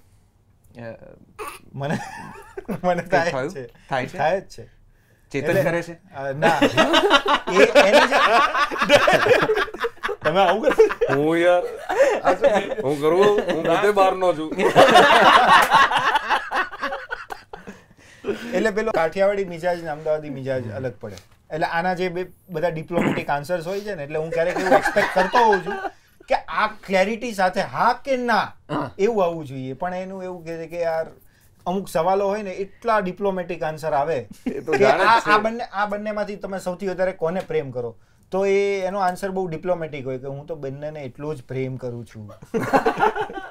મને થાય થયું? જ છે. થાય છે? થાય જ છે. ચેતન કરે છે? ના, એની જે તમે આવું કરો? હું યાર હું કરું, હું પોતે બહારનો છું. એટલે પેલો કાઠિયાવાડી મિજાજ ને અમદાવાદી મિજાજ અલગ પડે. એટલે આના જે બધા ડિપ્લોમેટિક આન્સર્સ હોય છે ને, એટલે હું ક્યારેક એવું એક્સપેક્ટ કરતો હોઉં છું કે આ ક્લેરિટી સાથે હા કે ના એવું આવવું જોઈએ. પણ એનું એવું કહે છે કે યાર અમુક સવાલો હોય ને એટલા ડિપ્લોમેટિક આન્સર આવે કે આ બંનેમાંથી તમે સૌથી વધારે કોને પ્રેમ કરો, તો એનો આન્સર બહુ ડિપ્લોમેટિક હોય કે હું તો બંનેને એટલો જ પ્રેમ કરું છું.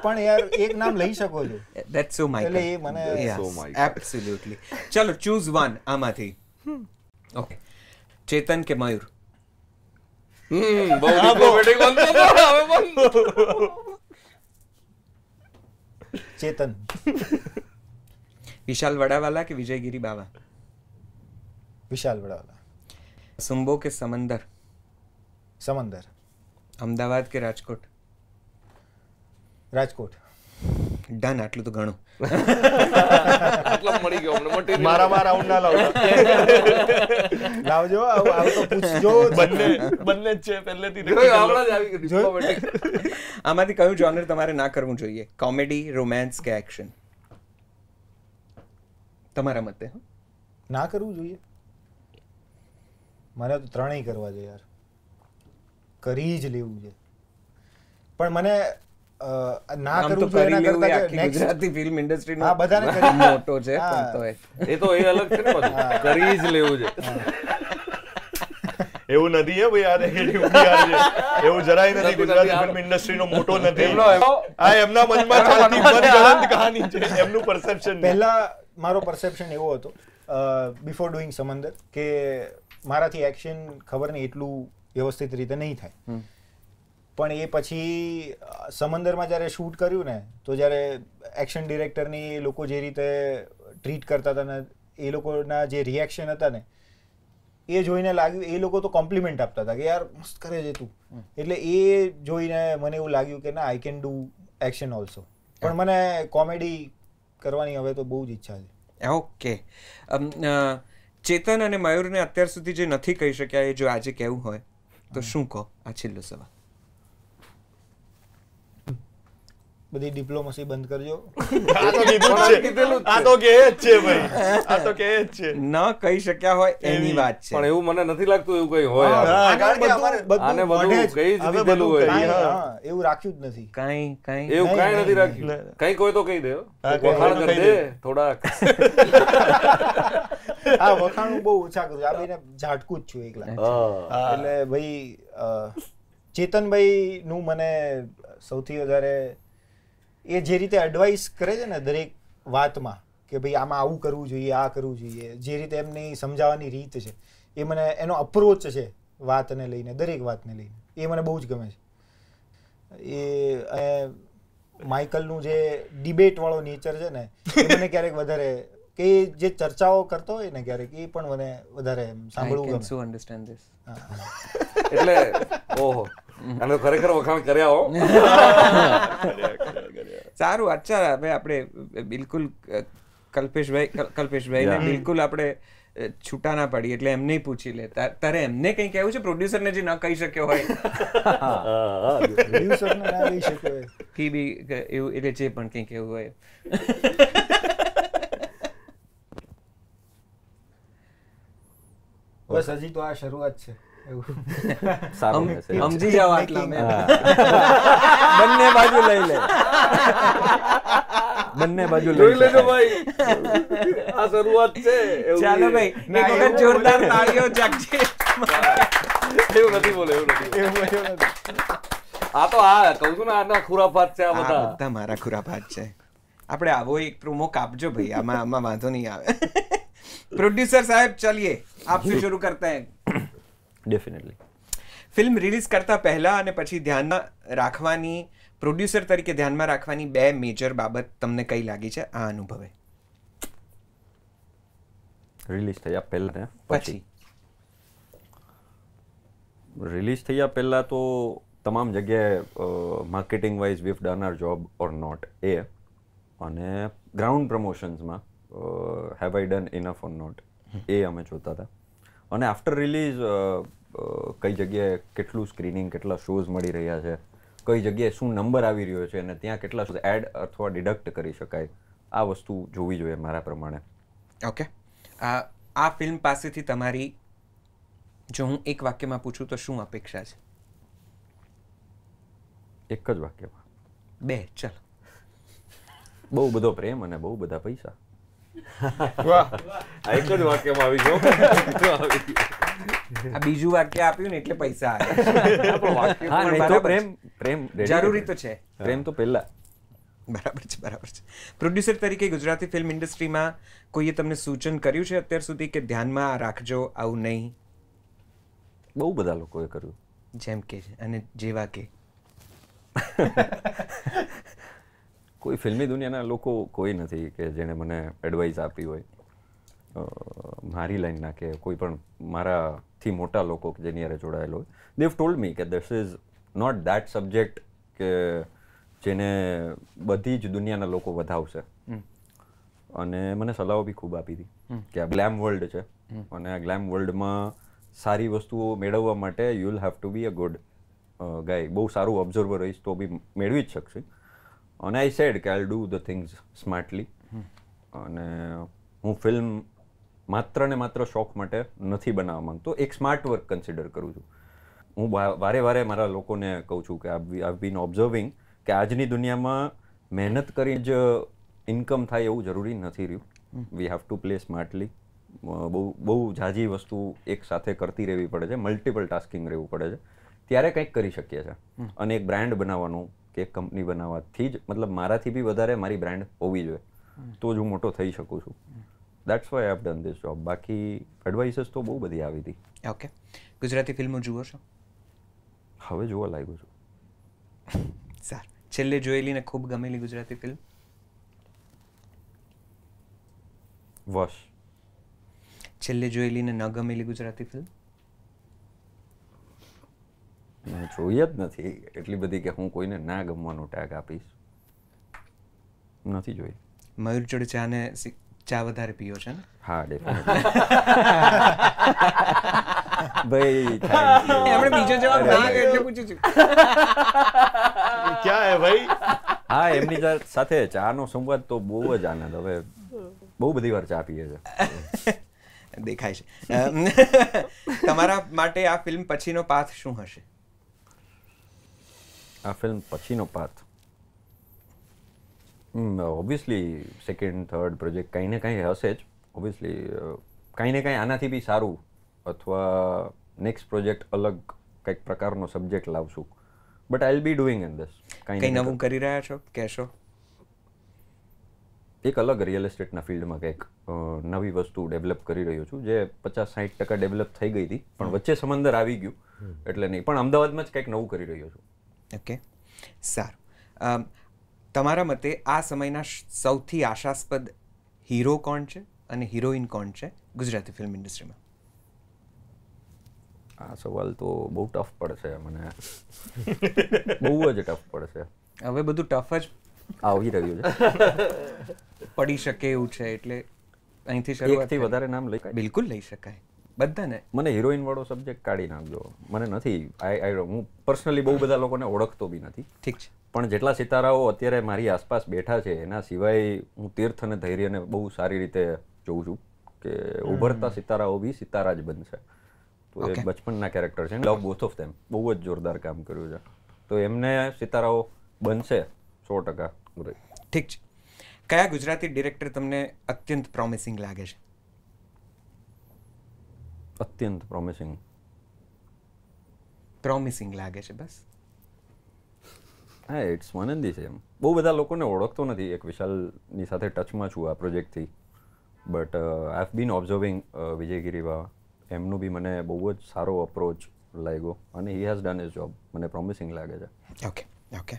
પણ યાર એક નામ લઈ શકો છો. That's so Michael. એટલે એ મને so Michael. Absolutely. ચલો, choose one આમાંથી. Okay. ચેતન કે મયુર? બહુ ડિપ્લોમેટિક બનતો હતો, હવે બંધ. ચેતન. વિશાલ વડાવાલા કે વિજયગીરી બાવા? વિશાલ વડાવાલા. સુંબો કે સમંદર? સમંદર. અમદાવાદ કે રાજકોટ? રાજકોટ. ડન, આટલું તો ઘણું. આટલો મળી ગયો અમને મટીરિયલ. મારા રાઉન્ડ ના લાવતા. લાવજો, આવું તો પૂછજો. બંને જ છે પહેલેથી. આપણા જ આવી ગયું diplomatic. આમાંથી કયું જોનર તમારે ના કરવું જોઈએ? કોમેડી, રોમાન્સ કે એક્શન? તમારા મતે? ના કરવું જોઈએ? મારે તો ત્રણેય કરવા છે યાર. કરી જ લેવું છે. પણ મને ના આમ તો કરવું જોઈએ કરી એના લેવું એ કરતા આખી ગુજરાતી ફિલ્મ ઇન્ડસ્ટ્રીનો હા, બધાને કરી મોટો છે, હા. પણ તોય. એ તો એ અલગ છે ને બધું. કરી જ લેવું છે. એવું નથી હે ભાઈ, આ નેગેટિવ PR છે. એવું જરાય નથી. ગુજરાતી ફિલ્મ ઇન્ડસ્ટ્રીનો મોટો નથી. આ એમના મનમાં ચાલતી મનગણંત કહાની છે, એમનું પરસેપ્શન. પહેલા મારો પરસેપ્શન એવો હતો બિફોર ડુઈંગ સમંદર કે મારાથી એક્શન ખબર નહીં એટલું વ્યવસ્થિત રીતે નહીં થાય. પણ એ પછી સમંદરમાં જ્યારે શૂટ કર્યું ને, તો જ્યારે એક્શન ડિરેક્ટરની એ લોકો જે રીતે ટ્રીટ કરતા હતા ને, એ લોકોના જે રિએક્શન હતા ને, એ જોઈને લાગ્યું એ લોકો તો કોમ્પ્લિમેન્ટ આપતા હતા કે યાર મસ્ત કરે છે તું. એટલે એ જોઈને મને એવું લાગ્યું કે ના, I can do action also. પણ મને કોમેડી કરવાની હવે તો બહુ જ ઈચ્છા છે. ઓકે. ચેતન અને મયુરને અત્યાર સુધી જે નથી કહી શક્યા, એ જો આજે કહેવું હોય તો શું કહો? આ છેલ્લો સવાલ. બધી ડિપ્લોમસી બંધ કરજો. આ તો કીધું જ છે. આ તો કહે જ છે ભાઈ. આ તો કહે જ છે. ન કહી શક્યા હોય એની વાત છે. પણ એવું મને નથી લાગતું એવું કઈ હોય. હા, કારણ કે અમારે આને બધું કઈ જ હવે દીધેલું હોય. બધું કઈ, હા, એવું રાખ્યું જ નથી. કાંઈ એવું નહીં, કાંઈ નથી નહીં, રાખ્યું. કંઈક હોય તો કહી દે હો. હા, કંઈક વખાણ હોય તો કરી કહી દે દે. થોડાક. આ વખાણ બહુ ઓછા કરું છું. આ ભાઈને ઝાટકું જ છું એકલા. હા. એટલે ભાઈ ચેતનભાઈ નું મને સૌથી વધારે એ જે રીતે એડવાઇસ કરે છે ને દરેક વાતમાં કે ભાઈ આમાં આવું કરવું જોઈએ, આ કરવું જોઈએ, જે રીતે એમની સમજાવવાની રીત છે, એ મને એનો અપ્રોચ છે વાતને લઈને, દરેક વાતને લઈને, એ મને બહુ જ ગમે છે. એ માઇકલનું જે ડિબેટ વાળો નેચર છે ને એ મને ક્યારેક વધારે કે જે ચર્ચાઓ કરતો હોય ને ક્યારેક એ પણ મને વધારે સાંભળવું ગમે. so understand this. એટલે ઓહો અને ખરેખર વખાણ કર્યા હો. સારું. અચ્છા, હવે આપણે બિલકુલ કલ્પેશભાઈ બિલકુલ આપણે છૂટા ના પડી એટલે એમને પૂછી લે. તારે એમને કંઈ કહેવું છે પ્રોડ્યુસરને જે ન કહી શક્યો હોય? પ્રોડ્યુસરને ના કહી શક્યો હોય કે બી એવું એટલે જે પણ કંઈ કહેવું હોય. બસ હજી તો આ શરૂઆત છે એવું. સારું રહેશે. સમજી જાઓ આટલા મેં. બંને બાજુ લઈ લે. બંને બાજુ જોઈ લઈ લેજો લે. ભાઈ, આ શરૂઆત છે. એવું ચાલો ભાઈ, એક વખત જોરદાર તાળીઓ જાગજે. એવું નથી બોલે, એવું નથી. આ તો આ કહું છું ને, આના ખુરાફાત છે આ આ બધા. બધા મારા ખુરાફાત છે. આપણે આવો એક પ્રોમો કાપજો ભાઈ, આમાં વાંધો નહીં આવે. प्रोड्यूसर साहब चलिए आपसे शुरू करते हैं. ડેફિનેટલી. ફિલ્મ રિલીઝ કરતા પહેલા અને પછી ધ્યાનમાં રાખવાની, પ્રોડ્યુસર તરીકે ધ્યાનમાં રાખવાની બે મેજર બાબત તમને કઈ લાગી છે આ અનુભવે? રિલીઝ થયા પહેલા ને પછી રિલીઝ થયા પહેલા તો તમામ જગ્યાએ marketing wise we've done our job or not એ, અને ગ્રાઉન્ડ પ્રમોશન્સમાં have I done enough or not એ અમે જોતા હતા. અને આફ્ટર રિલીઝ કઈ જગ્યાએ કેટલું સ્ક્રીનિંગ, કેટલા શોઝ મળી રહ્યા છે, કઈ જગ્યાએ શું નંબર આવી રહ્યો છે અને ત્યાં કેટલા એડ અથવા ડિડક્ટ કરી શકાય, આ વસ્તુ જોવી જોઈએ મારા પ્રમાણે. ઓકે. આ ફિલ્મ પાસેથી તમારી જો હું એક વાક્યમાં પૂછું તો શું અપેક્ષા છે? એક જ વાક્યમાં? બે. ચાલો. બહુ બધો પ્રેમ અને બહુ બધા પૈસા. વાહ, આ એક જ વાક્યમાં આવી ગયો. આ બીજું વાક્ય આપ્યું ને એટલે પૈસા આવ્યા. હા, નહીં તો પ્રેમ જરૂરી તો છે. પ્રેમ તો પહેલા. બરાબર છે, બરાબર છે. પ્રોડ્યુસર તરીકે ગુજરાતી ફિલ્મ ઇન્ડસ્ટ્રીમાં કોઈએ તમને સૂચન કર્યું છે અત્યાર સુધી કે ધ્યાનમાં રાખજો આવું નહીં? બહુ બધા લોકોએ કર્યું. જેમ કે અને જેવા કે કોઈ ફિલ્મી દુનિયાના લોકો કોઈ નથી કે જેણે મને એડવાઇસ આપી હોય મારી લાઈનના, કે કોઈ પણ મારાથી મોટા લોકો કે જેની હારે જોડાયેલો હોય. દે હેવ ટોલ્ડ મી કે this is not that subject કે જેને બધી જ દુનિયાના લોકો વધાવશે. અને મને સલાહો બી ખૂબ આપી હતી કે આ ગ્લેમ વર્લ્ડ છે અને આ ગ્લેમ વર્લ્ડમાં સારી વસ્તુઓ મેળવવા માટે you will have to be a good guy. બહુ સારું ઓબ્ઝર્વર રહીશ તો બી મેળવી જ શકશે. અને આઈ સેડ કે I do the things smartly. અને હું ફિલ્મ માત્ર ને માત્ર શોખ માટે નથી બનાવવા માંગતો, એક સ્માર્ટ વર્ક કન્સિડર કરું છું. હું વારે વારે મારા લોકોને કહું છું કે આઈ બીન ઓબ્ઝર્વિંગ કે આજની દુનિયામાં મહેનત કરી જ ઇન્કમ થાય એવું જરૂરી નથી રહ્યું. We have to play smartly. બહુ ઝાઝી વસ્તુ એક સાથે કરતી રહેવી પડે છે, મલ્ટિપલ ટાસ્કિંગ રહેવું પડે છે, ત્યારે કંઈક કરી શકીએ છીએ. અને એક બ્રાન્ડ બનાવવાનું કે એક કંપની બનાવવાથી જ, મતલબ મારાથી બી વધારે મારી બ્રાન્ડ હોવી જોઈએ તો જ હું મોટો થઈ શકું છું. That's why I have done this job. બાકી એડવાઇસીસ તો બહુ બધી આવી હતી. ઓકે. ગુજરાતી ફિલ્મો જુઓ છો? હવે જોવા લાગ્યું છું. સારું. છેલ્લે જોયેલી ને ખૂબ ગમેલી ગુજરાતી ફિલ્મ? વશ. છેલ્લે જોયેલી ને ન ગમેલી ગુજરાતી ફિલ્મ? મેં જોઈ જ નથી એટલી બધી કે હું કોઈને ના ગમવાનો ટેગ આપીશ. નથી જોઈ. મયુર જોડે ચા વધારે પીઓ છે ને? હા, ડેફિનેટલી. ભાઈ એમણે બીજો જવાબ ના આપ્યો એટલે પૂછું છું. ક્યાં હે ભાઈ? હા, એમની સાથે ચાનો સંવાદ તો બહુ જ આનંદ. હવે બહુ બધી વાર ચા પીએ છે. દેખાય છે. તમારા માટે આ ફિલ્મ પછીનો પાથ શું હશે? આ ફિલ્મ પછીનો path obviously second third project કંઈ ને કંઈ હશે જ. ઓબ્વિયસલી કંઈ ને કંઈ આનાથી બી સારું અથવા નેક્સ્ટ પ્રોજેક્ટ અલગ કંઈક પ્રકારનો સબ્જેક્ટ લાવશું. But I will be doing in this. કંઈ નવું કરી રહ્યા છો? કહેશો? એક અલગ રિયલ એસ્ટેટના ફિલ્ડમાં કંઈક નવી વસ્તુ ડેવલપ કરી રહ્યો છું, જે 50-60% ડેવલપ થઈ ગઈ હતી પણ વચ્ચે સમંદર આવી ગયું એટલે નહીં. પણ અમદાવાદમાં જ કંઈક નવું કરી રહ્યો છું. ઓકે, સારું. તમારા મતે આ સમયના સૌથી આશાસ્પદ હીરો કોણ છે અને હિરોઈન કોણ છે ગુજરાતી ફિલ્મ ઇન્ડસ્ટ્રીમાં? આ સવાલ તો બહુ ટફ પડશે મને, બહુ જ ટફ પડશે. હવે બધું ટફ જ આવી રહ્યું છે, પડી શકે એવું છે, એટલે અહીંથી શરૂઆત એકથી વધારે નામ લઈ બિલકુલ લઈ શકાય બધાને. મને હિરોઈન વાળો સબ્જેક્ટ કાઢી નાખજો, મને નથી. હું પર્સનલી બહુ બધા લોકોને ઓળખતો બી નથી. ઠીક છે. પણ જેટલા સિતારાઓ અત્યારે મારી આસપાસ બેઠા છે એના સિવાય હું તીર્થ અને ધૈર્યને બહુ સારી રીતે જોઉં છું કે ઉભરતા સિતારાઓ બી સિતારા જ બનશે. તો એ બચપનના કેરેક્ટર છે, લવ બોથ ઓફ ધેમ, બહુ જ જોરદાર કામ કર્યું છે. તો એમને સિતારાઓ બનશે 100%. ઠીક છે. કયા ગુજરાતી ડિરેક્ટર તમને અત્યંત પ્રોમિસિંગ લાગે છે? અત્યંત પ્રોમિસિંગ લાગે છે બસ? હા, ઇટ્સ વનંદી છે. એમ બહુ બધા લોકોને ઓળખતો નથી. એક વિશાલની સાથે ટચમાં છું આ પ્રોજેક્ટથી, but I have been observing Vijay Giriva. એમનું બી મને બહુ જ સારો અપ્રોચ લાગ્યો અને he has done his job. મને પ્રોમિસિંગ લાગે છે. Okay okay.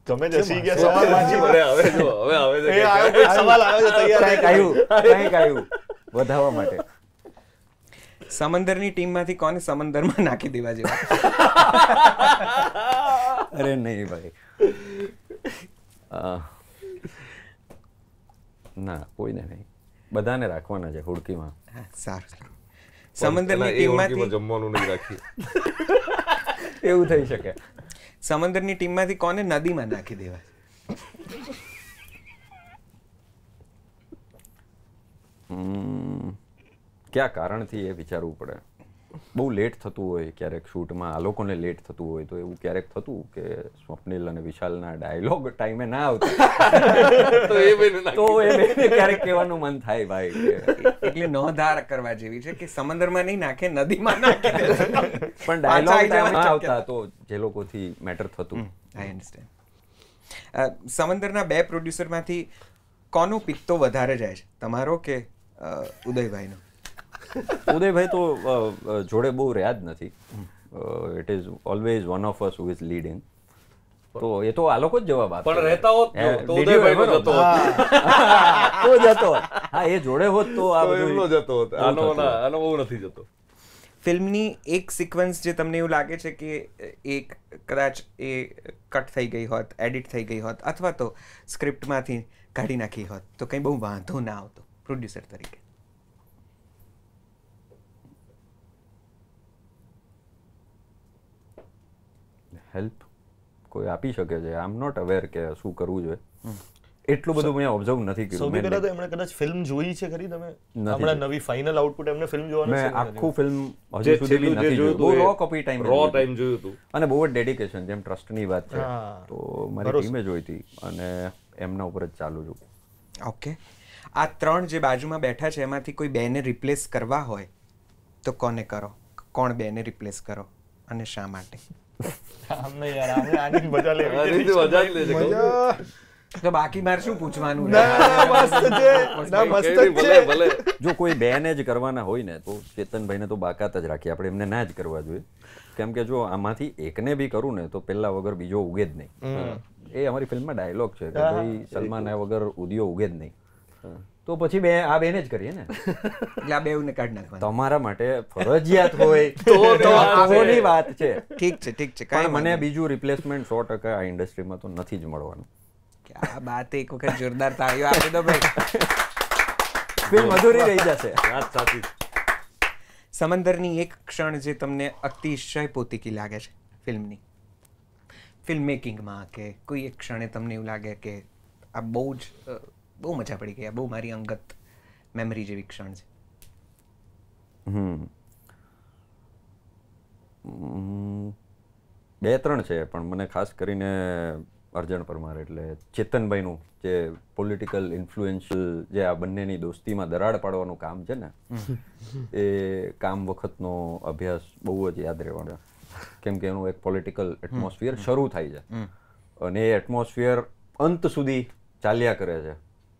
તમે જસી ગયા સવાલ વાંચી હવે આવે છે એ આવ્યો કોઈ સવાલ આવ્યો છે તૈયાર કંઈક આવ્યું વધારવા માટે. સમંદરની ટીમમાંથી કોને સમંદરમાં નાખી દેવા જેવા? અરે નહીં ભાઈ, ના કોઈને નહીં, બધાને રાખવાના છે હુડકીમાં. હા, સારું. સમંદરની ટીમમાંથી જમવાનું નહીં રાખી એવું થઈ શકે. સમંદરની ટીમમાંથી કોને નદીમાં નાખી દેવા? કયા કારણથી એ વિચારવું પડે. બહુ લેટ થતું હોય ક્યારેક શૂટમાં, આ લોકોને લેટ થતું હોય તો એવું ક્યારેક થતું કે સ્વપ્નિલ અને વિશાલના ડાયલોગ ટાઈમે ના આવતા તો એ ક્યારેક કહેવાનું મન થાય ભાઈ. એટલે નોંધાર કરવા જેવી છે કે સમંદરમાં નહીં નાખે, નદીમાં નાખે. પણ ડાયલોગ ટાઈમે ના આવતા તો જે લોકોથી મેટર થતું. આઈ અન્ડરસ્ટેન્ડ. સમંદરના 2 પ્રોડ્યુસરમાંથી કોનો પિત્તો વધારે જાય છે, તમારો કે ઉદયભાઈનો? ઉદયભાઈ તો જોડે બહુ રહ્યા જ નથી. It is always one of us who is leading. તો એ તો આ લોકો જ જવાબ આપે. પણ રહેતા હોત તો ઉદયભાઈનો જતો હોત. તો જતો હોત. હા, એ જોડે હોત તો આ એમનો જતો હોત. આનો બહુ નથી જતો. ફિલ્મની એક સિક્વન્સ જે તમને એવું લાગે છે કે એક કદાચ એ કટ થઈ ગઈ હોત, એડિટ થઈ ગઈ હોત, અથવા તો સ્ક્રિપ્ટમાંથી કાઢી નાખી હોત તો કંઈ બહુ વાંધો ના આવતો પ્રોડ્યુસર તરીકે? હેલ્પ કોઈ આપી શકે છે. આઈ એમ નોટ અવેર કે શું કરવું જોઈએ. એટલું બધું મેં ઓબ્ઝર્વ નથી કર્યું. સૌથી પહેલા તો એમણે કદાચ ફિલ્મ જોઈ છે ખરી તમે? હમણાં નવી ફાઇનલ આઉટપુટ એમને ફિલ્મ જોવાનું છે? મેં આખું ફિલ્મ હજુ સુધી બી નથી જોયું. બહુ રો કોપી ટાઈમ જોયું હતું અને બહુ જ ડેડિકેશન, જેમ ટ્રસ્ટની વાત છે તો મારી ટીમે જોઈ હતી અને એમના ઉપર જ ચાલુ છું. ઓકે. આ 3 જે બાજુમાં બેઠા છે એમાંથી કોઈ 2ને રિપ્લેસ કરવા હોય તો કોને કરો? કોણ 2ને રિપ્લેસ કરો અને શા માટે? આમને યાર આની મજા લેવી તો બાકી મારે શું પૂછવાનું? જો કોઈ 2ને જ કરવાના હોય ને તો ચેતનભાઈને તો બાકાત જ રાખીએ આપણે, એમને ના જ કરવા જોઈએ. કેમ કે જો આમાંથી એકને બી કરું ને તો પેલા વગર બીજો ઉગે જ નહીં. એ અમારી ફિલ્મમાં ડાયલોગ છે કે ભાઈ સલમાન વગર ઉદિયો ઉગે જ નહીં. તો પછી આ 2ને જ કરીએ ને. એટલે આ 2ને કાઢી નાખવાના તમારા માટે ફરજિયાત હોય તોની વાત છે. ઠીક છે, ઠીક છે. કાંઈ મને બીજું રિપ્લેસમેન્ટ 100% આ ઇન્ડસ્ટ્રીમાં તો નથી જ મળવાનું. આ બાત એક વખત જોરદાર તાળીઓ આપી દો ભાઈ. ફિલ્મ અધૂરી રહી જશે. વાત સાચી. સમંદરની એક ક્ષણ જે તમને અતિશય પોતીકી લાગે છે ફિલ્મની, ફિલ્મ મેકિંગમાં, કે કોઈ એક ક્ષણે તમને એવું લાગે કે આ બહુ મજા પડી ગઈ, આ બહુ મારી અંગત મેમરી જેવી ક્ષણ છે? 2-3 છે પણ મને ખાસ કરીને અર્જણ પરમાર એટલે ચેતનભાઈનું જે પોલિટિકલ ઇન્ફ્લુએન્શિયલ જે આ બંનેની દોસ્તીમાં દરાડ પાડવાનું કામ છે ને, એ કામ વખતનો અભ્યાસ બહુ જ યાદ રહેવાનો. કેમ કે એનું એક પોલિટિકલ એટમોસ્ફિયર શરૂ થાય છે અને એ એટમોસ્ફિયર અંત સુધી ચાલ્યા કરે છે.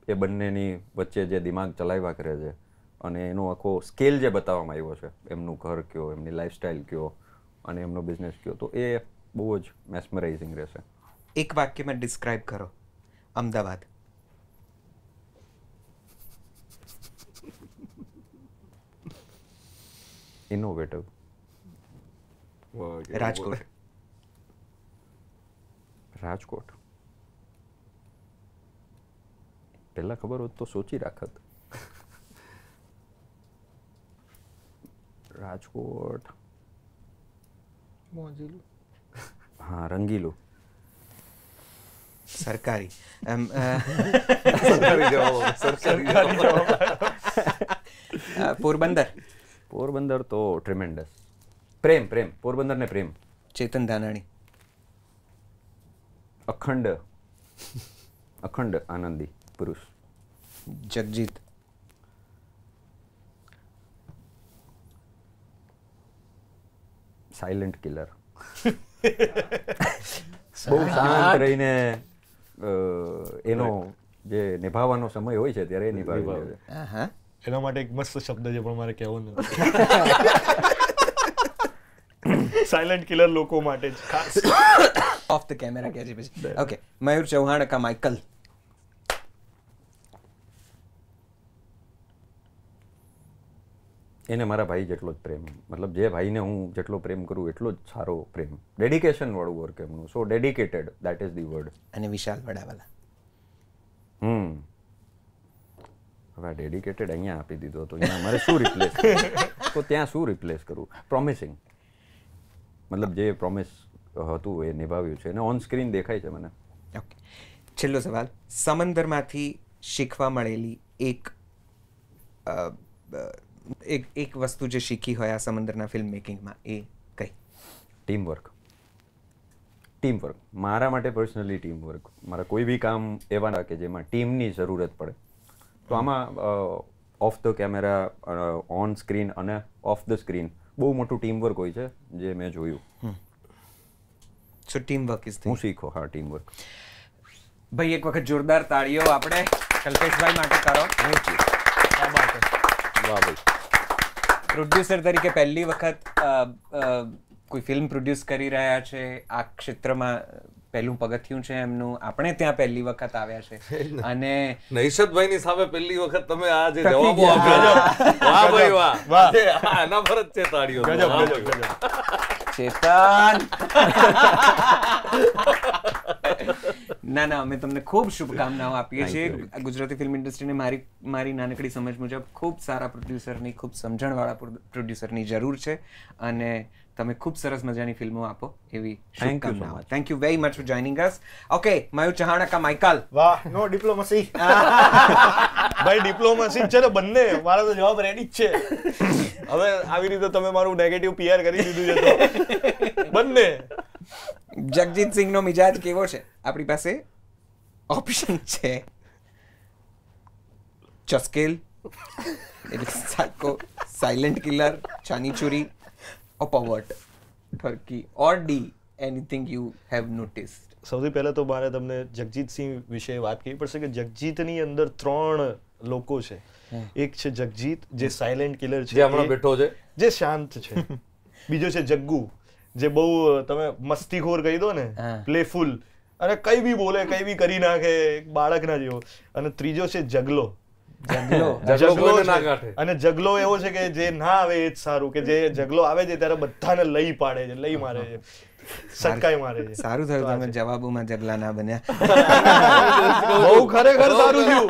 એ બંનેની વચ્ચે જે દિમાગ ચલાવ્યા કરે છે અને એનો આખો સ્કેલ જે બતાવવામાં આવ્યો છે, એમનું ઘર કયો, એમની લાઈફસ્ટાઈલ કયો અને એમનો બિઝનેસ કયો, તો એ બહુ જ મેસ્મરાઇઝિંગ રહેશે. એક વાક્યમાં ડિસ્ક્રાઇબ કરો અમદાવાદ. ઇનોવેટિવ. રાજકોટ. રાજકોટ પહેલા ખબર હોત તો સોચી રાખત. રાજકોટ હા રંગીલું. સરકારી. પોરબંદર. પોરબંદર તો ટ્રીમેન્ડસ. પ્રેમ પ્રેમ પોરબંદર ને પ્રેમ. ચેતન ધાનાણી. અખંડ અખંડ આનંદી પુરુષ. જગજીત. Silent killer. બહુ શાંત રહીને એનો જે નિભાવવાનો સમય હોય છે ત્યારે એ નિભાવી લે છે. એના માટે એક મસ્ત શબ્દ છે પણ મારે કહેવો નથી. સાયલેન્ટ કિલર લોકો માટે જ ખાસ. ઓફ ધ કેમેરા કહે છે પછી. ઓકે, મયુર ચૌહાણ કા માઇકલ. એને મારા ભાઈ જેટલો જ પ્રેમ, મતલબ જે ભાઈને હું જેટલો પ્રેમ કરું એટલો જ સારો પ્રેમ. ડેડિકેશન વાળું વર્ક એમનું, so dedicated, that is the word. અને વિશાલ વડાવાલા. હવે ડેડિકેટેડ અહીંયા આપી દીધો તો અહીંયા મારે શું રિપ્લેસ તો ત્યાં શું રિપ્લેસ કરવું? પ્રોમિસિંગ, મતલબ જે પ્રોમિસ હતું એ નિભાવ્યું છે અને ઓન સ્ક્રીન દેખાય છે મને. ઓકે, છેલ્લો સવાલ. સમંદરમાંથી શીખવા મળેલી એક વસ્તુ જે શીખી હોય આ સમંદરના ફિલ્મ મેકિંગમાં, એ કઈ? ટીમવર્ક. ટીમવર્ક મારા માટે પર્સનલી ટીમવર્ક. મારા કોઈ બી કામ એવા ના કે જેમાં ટીમની જરૂરત પડે તો આમાં of the camera, on screen અને ઓફ ધ સ્ક્રીન બહુ મોટું ટીમવર્ક હોય છે જે મેં જોયું. સો ટીમવર્ક ઇઝ હું શીખો. હા, ટીમવર્ક. ભાઈ એક વખત જોરદાર તાળીઓ આપણે કલ્પેશભાઈ માટે કરો. Thank you. વાહ ભાઈ. પ્રોડ્યુસર તરીકે પહેલી વખત કોઈ ફિલ્મ પ્રોડ્યુસ કરી રહ્યા છે, આ ક્ષેત્રમાં પહેલું પગથિયું છે એમનું. આપણે ત્યાં પહેલી વખત આવ્યા છે અને નૈશદભાઈની સામે પહેલી વખત તમે આ જે જવાબો આપ્યા, વાહ ભાઈ વાહ, આના પર જ છે તાળીઓ. ચેતન. ના ના, અમે તમને ખૂબ શુભકામનાઓ આપીએ છીએ. ગુજરાતી ફિલ્મ ઇન્ડસ્ટ્રીને મારી નાનકડી સમજ મુજબ ખૂબ સારા પ્રોડ્યુસરની, ખૂબ સમજણવાળા પ્રોડ્યુસરની જરૂર છે અને તમે ખૂબ સરસ મજાની ફિલ્મો આપો એવી શુભકામનાઓ. Thank you very much for joining us. Okay, Mayur Chauhan કા માઇકલ. વાહ, નો ડિપ્લોમસી. ભાઈ ડિપ્લોમસી છે ને બંને. મારો તો જવાબ રેડી જ છે. હવે આવી રીતે તમે મારું નેગેટિવ પીઆર કરી દીધું છે તો બંને. જગજીત સિંહનો મિજાજ કેવો છે? આપણી પાસે ઓપ્શન છે ચસ્કેલ, સાયકો, સાયલેન્ટ કિલર, ચાનીચુરી, or pervert, turkey, or D, anything you have noticed? સૌથી પહેલા તો મારે તમને જગજીતસિંહ વિશે વાત કરવી પડશે કે જગજીતની અંદર 3 લોકો છે. એક છે જગજીત જે સાયલેન્ટ કિલર છે, જે હમણાં બેઠો છે, જે શાંત છે. બીજો છે જગ્ગુ જે બહુ તમે મસ્તીખોર કહી દો ને, પ્લેફુલ, અને કઈ બી બોલે, કઈ બી કરી નાખે, બાળકના જેવો. અને ત્રીજો છે જગલો. અને જગલો એવો છે કે જે ના આવે એ જ સારું, કે જે જગલો આવે છે ત્યારે બધાને લઈ પાડે છે, લઈ મારે છે, સટકાઈ મારે છે. સારું થયું તમે જવાબોમાં જગલા ના બન્યા. બહુ ખરેખર સારું થયું.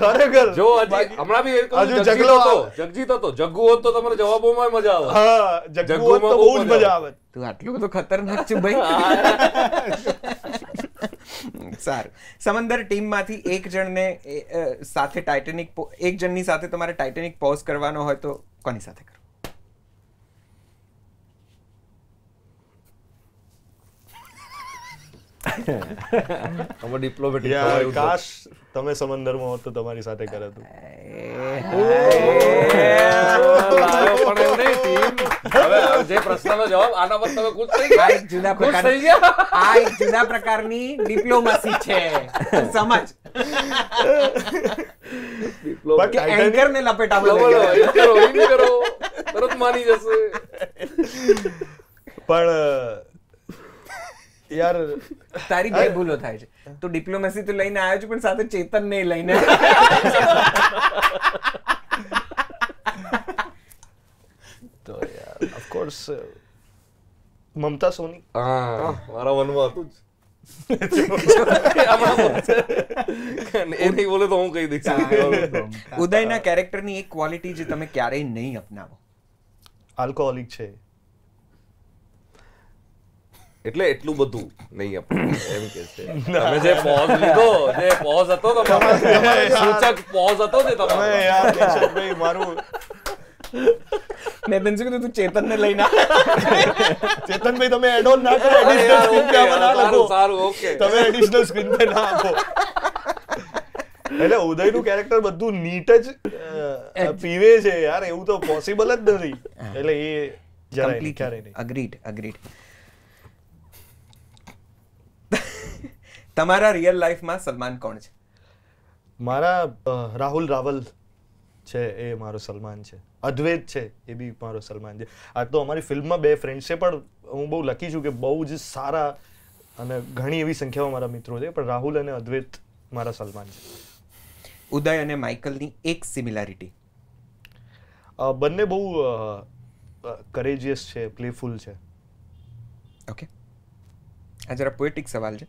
ખરેખર જો હમણાં બી જગજીત હતો, જગ્ગુ હોત તો તમારે જવાબોમાં મજા આવે. હા, જગ્ગુ હોત તો બહુ જ મજા આવે. તું આટલું બધું ખતરનાક છે ભાઈ. સારું. સમંદર ટીમમાંથી એક જણને સાથે ટાઇટેનિક, એક જણની સાથે તમારે ટાઇટેનિક પોઝ કરવાનો હોય તો કોની સાથે કરો? અમે ડિપ્લોમેટિક. કાશ તમે સમંદરમાં હોત તો તમારી સાથે કરે તો. હવે જે પ્રશ્નનો જવાબ આના પર તમે ખુશ થઈ ગયા. આ એક જુદા પ્રકારની ડિપ્લોમસી છે, સમજ. એન્કર ને લપેટામાં તરત માની જશે. પણ યાર તારી બે ભૂલો થાય છે. તું ડિપ્લોમેસી તો લઈને આવ્યો છે પણ સાથે ચેતન ને લઈને તો યાર ઓફકોર્સ મમતા સોની. મારા મનમાં હતું જ એ નહીં બોલે તો હું કહી દઈશ. ઉદયના કેરેક્ટરની એક ક્વોલિટી જે તમે ક્યારેય નહીં અપનાવો. આલ્કોહોલિક છે. એટલે એટલું બધું નહીં આપણે એમ કે છે. તમે જે પોઝ લીધો, જે પોઝ હતો તમારો સૂચક પોઝ હતો ને તમે તમારો. યાર કેશવભાઈ મારું મેં તને શું કીધું તું ચેતનને લઈને ચેતનભાઈ તમે એડ ઓન ના કરો, એડિશનલ સ્ક્રીન પે આમાં ના લખો. સારું, ઓકે. તમે એડિશનલ સ્ક્રીન પે ના આપો. એટલે ઉદયનું કેરેક્ટર બધું નીટ જ પીવે છે યાર, એવું તો પોસિબલ જ નથી. એટલે એ જરાય નહીં, ક્યારેય નહીં. અગ્રીડ. તમારા રિયલ લાઈફમાં સલમાન કોણ છે? મારા રાહુલ રાવલ છે, એ મારો સલમાન છે. અદ્વૈત છે, એ બી મારો સલમાન છે. આ તો અમારી ફિલ્મમાં બે ફ્રેન્ડ છે, પણ હું બહુ લકી છું કે બહુ જ સારા અને ઘણી એવી સંખ્યામાં મારા મિત્રો છે, પણ રાહુલ અને અદ્વૈત મારા સલમાન છે. ઉદય અને માઇકલની એક સિમિલારિટી? બંને બહુ કરેજિયસ છે, પ્લેફુલ છે. ઓકે, આ જરા પોએટિક સવાલ છે,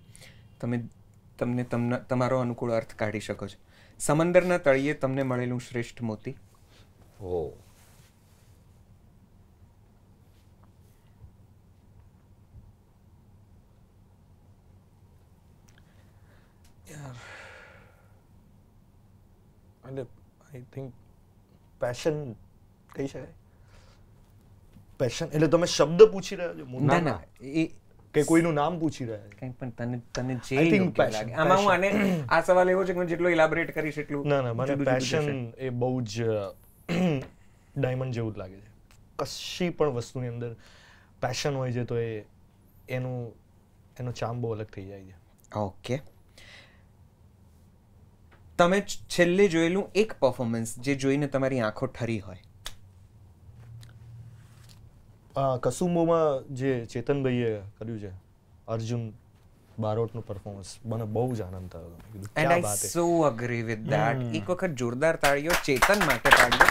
તમને તમારો અનુકૂળ અર્થ કાઢી શકો છો. સમંદરના તળિયે તમને મળેલું શ્રેષ્ઠ મોતી? ઓહ, એટલે આઈ થિંક પેશન કહી શકાય. પેશન એટલે તમે શબ્દ પૂછી રહ્યા છો? ના, એ કે કોઈનું નામ પૂછી રહ્યા છો? કંઈ પણ તને જે I think યોગ્ય passion, લાગે. આમાં હું આને આ સવાલ એવો છે કે હું જેટલો ઇલાબોરેટ કરીશ એટલું ના મને જુદું જુદું પેશન જશે. એ બહુ જ ડાયમંડ જેવું જ લાગે છે. કશી પણ વસ્તુની અંદર પેશન હોય છે તો એનો ચામ બહુ અલગ થઈ જાય છે. ઓકે, તમે છેલ્લે જોયેલું એક પરફોર્મન્સ જે જોઈને તમારી આંખો ઠરી હોય? કસુંબોમાં જે ચેતનભાઈએ કર્યું છે, અર્જુન બારોટનું પરફોર્મન્સ, મને બહુ જ આનંદ થયો. મેં કીધું, એન્ડ ક્યા આઈ બાત હે. સો અગ્રી વિથ ધેટ. એક વખત જોરદાર તાળીઓ ચેતન માટે પાડ્યો.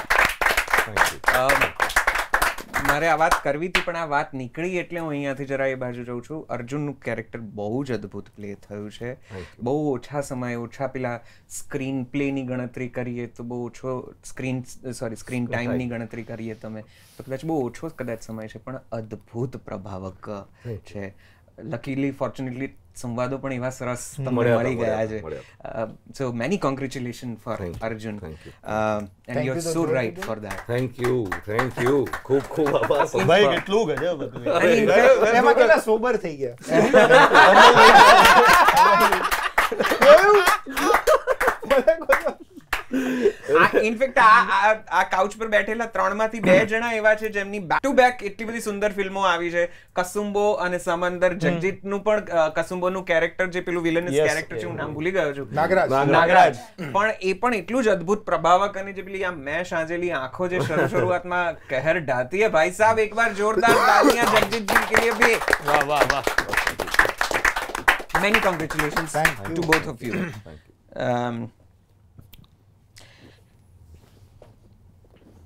મારે આ વાત કરવી હતી પણ આ વાત નીકળી એટલે હું અહીંયાથી જરા એ બાજુ જઉં છું. અર્જુનનું કેરેક્ટર બહુ જ અદ્ભુત પ્લે થયું છે. બહુ ઓછા સમય, ઓછા પેલા સ્ક્રીન પ્લેની ગણતરી કરીએ તો બહુ ઓછો સ્ક્રીન ટાઈમની ગણતરી કરીએ તમે તો કદાચ બહુ ઓછો કદાચ સમય છે પણ અદ્ભુત પ્રભાવક છે. લકીલી ફોર્ચ્યુનેટલી સંવાદો પણ એવા સરસ તમને મળી ગયા છે. So many congratulation for Arjun and you are so right for that. Thank you. ખૂબ ખૂબ આભાર. ભાઈ કેટલું ગજબ હતું. એમાં કેટલા સોબર થઈ ગયા. ઇનફેક્ટ આ કાઉચ પર બેઠેલા 3 માંથી 2 જણા એવા છે જેમની બેક ટુ બેક એટલી બધી સુંદર ફિલ્મો આવી છે. કસુંબો અને સમંદર. જગજીતનું પણ કસુંબોનું કેરેક્ટર જે પેલું વિલનસ કેરેક્ટર છે, હું નામ ભૂલી ગયો છું, નાગરાજ, પણ એ પણ એટલું જ અદ્ભુત પ્રભાવક અને જે પેલી આ મેં સાંજેલી આંખો જે શરૂઆતમાં કહેર ઢાતી है भाई साहब. एक बार जोरदार तालियां जगजीत जी के लिए भी. વાહ. Many congratulations to both of you.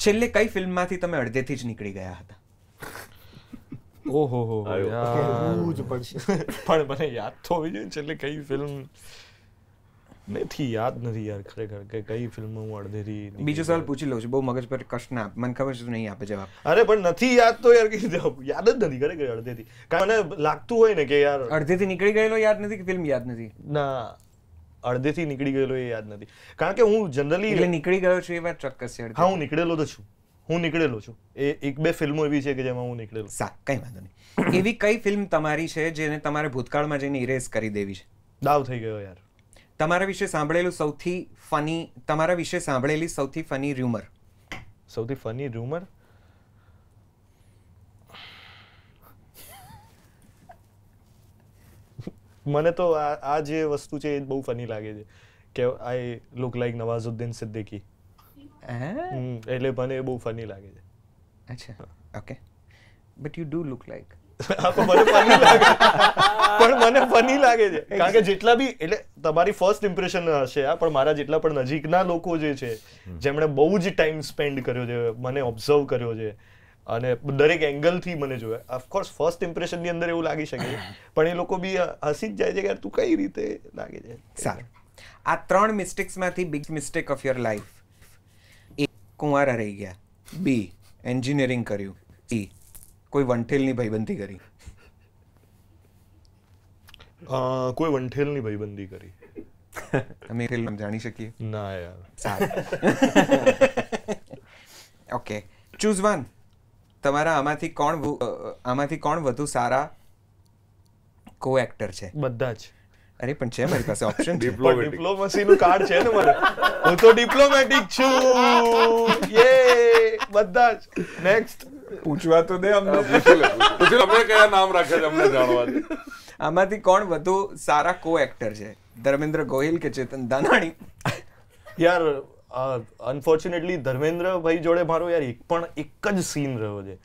છેલ્લે કઈ ફિલ્મમાંથી તમે અડધેથી જ નીકળી ગયા હતા? ઓહો યાર, કહેવું જ પડશે. પણ મને યાદ તો હોવી જોઈએ છેલ્લે કઈ ફિલ્મ. નથી યાદ નથી યાર ખરેખર કે કઈ ફિલ્મ હું અડધેથી. બીજો સવાલ પૂછી લઉં છું, બહુ મગજ પર કષ્ટ ના આપ. મને ખબર છે તું નહીં આપે જવાબ. અરે પણ નથી યાદ તો યાર કઈ યાદ જ નથી ખરેખર અડધેથી. કારણ મને લાગતું હોય ને કે યાર અડધેથી નીકળી ગયેલો યાદ નથી કે ફિલ્મ યાદ નથી? ના, અડધેથી નીકળી ગયેલો એ યાદ નથી. કારણ કે હું જનરલી એટલે નીકળી ગયો છું એ વાત ચોક્કસ છે. હા, હું નીકળેલો તો છું. એ એક બે ફિલ્મો એવી છે કે જેમાં હું નીકળેલો. કઈ વાંધો નહીં. એવી કઈ ફિલ્મ તમારી છે જેને તમારે ભૂતકાળમાં જઈને ઇરેઝ કરી દેવી છે? દાવ થઈ ગયો યાર. તમારા વિશે સાંભળેલી સૌથી ફની રૂમર? સૌથી ફની રૂમર? મને તો આ જે વસ્તુ છે એ બહુ ફની લાગે છે કે I look like Nawazuddin Siddiqui. એટલે મને એ બહુ ફની લાગે છે. અચ્છા, okay. But you do look like. પણ મને ફની લાગે છે કારણ કે જેટલા બી એટલે તમારી ફર્સ્ટ ઇમ્પ્રેશન હશે પણ મારા જેટલા પણ નજીકના લોકો જે છે જેમણે બહુ જ ટાઈમ સ્પેન્ડ કર્યો છે, મને ઓબ્ઝર્વ કર્યો છે અને દરેક એંગલથી મને જોયા, ઓફકોર્સ ફર્સ્ટ ઇમ્પ્રેશનની અંદર એવું લાગી શકે પણ એ લોકો બી હસી જ જાય છે કે તું કઈ રીતે લાગે છે. સારું, આ 3 મિસ્ટેક્સમાંથી big mistake of your life. એ કુંવારા રહી ગયા, બી એન્જિનિયરિંગ કર્યું, સી કોઈ વંઠેલની ભાઈબંધી કરી. કોઈ વંઠેલની ભાઈબંધી કરી. અમે ફિલ્મ જાણી શકીએ? ના યાર. સારું. Okay, choose one. તમારા આમાંથી કોણ વધુ સારા કો એક્ટર છે? બધા જ. અરે પણ છે મારી પાસે ઓપ્શન. ડિપ્લોમસીનું કાર્ડ છે ને મને, હું તો ડિપ્લોમેટિક છું. યે, બધા જ. નેક્સ્ટ પૂછવા તો દે અમને. પૂછો અમને કયા નામ રાખ્યા છે અમને જાણવા છે. આમાંથી કોણ વધુ સારા કો એક્ટર છે? ધર્મેન્દ્ર ગોહિલ કે ચેતન દાનાણી? યાર અનફોર્ચ્યુનેટલી ધર્મેન્દ્રભાઈ જોડે મારો યાર એક જ સીન રહ્યો છે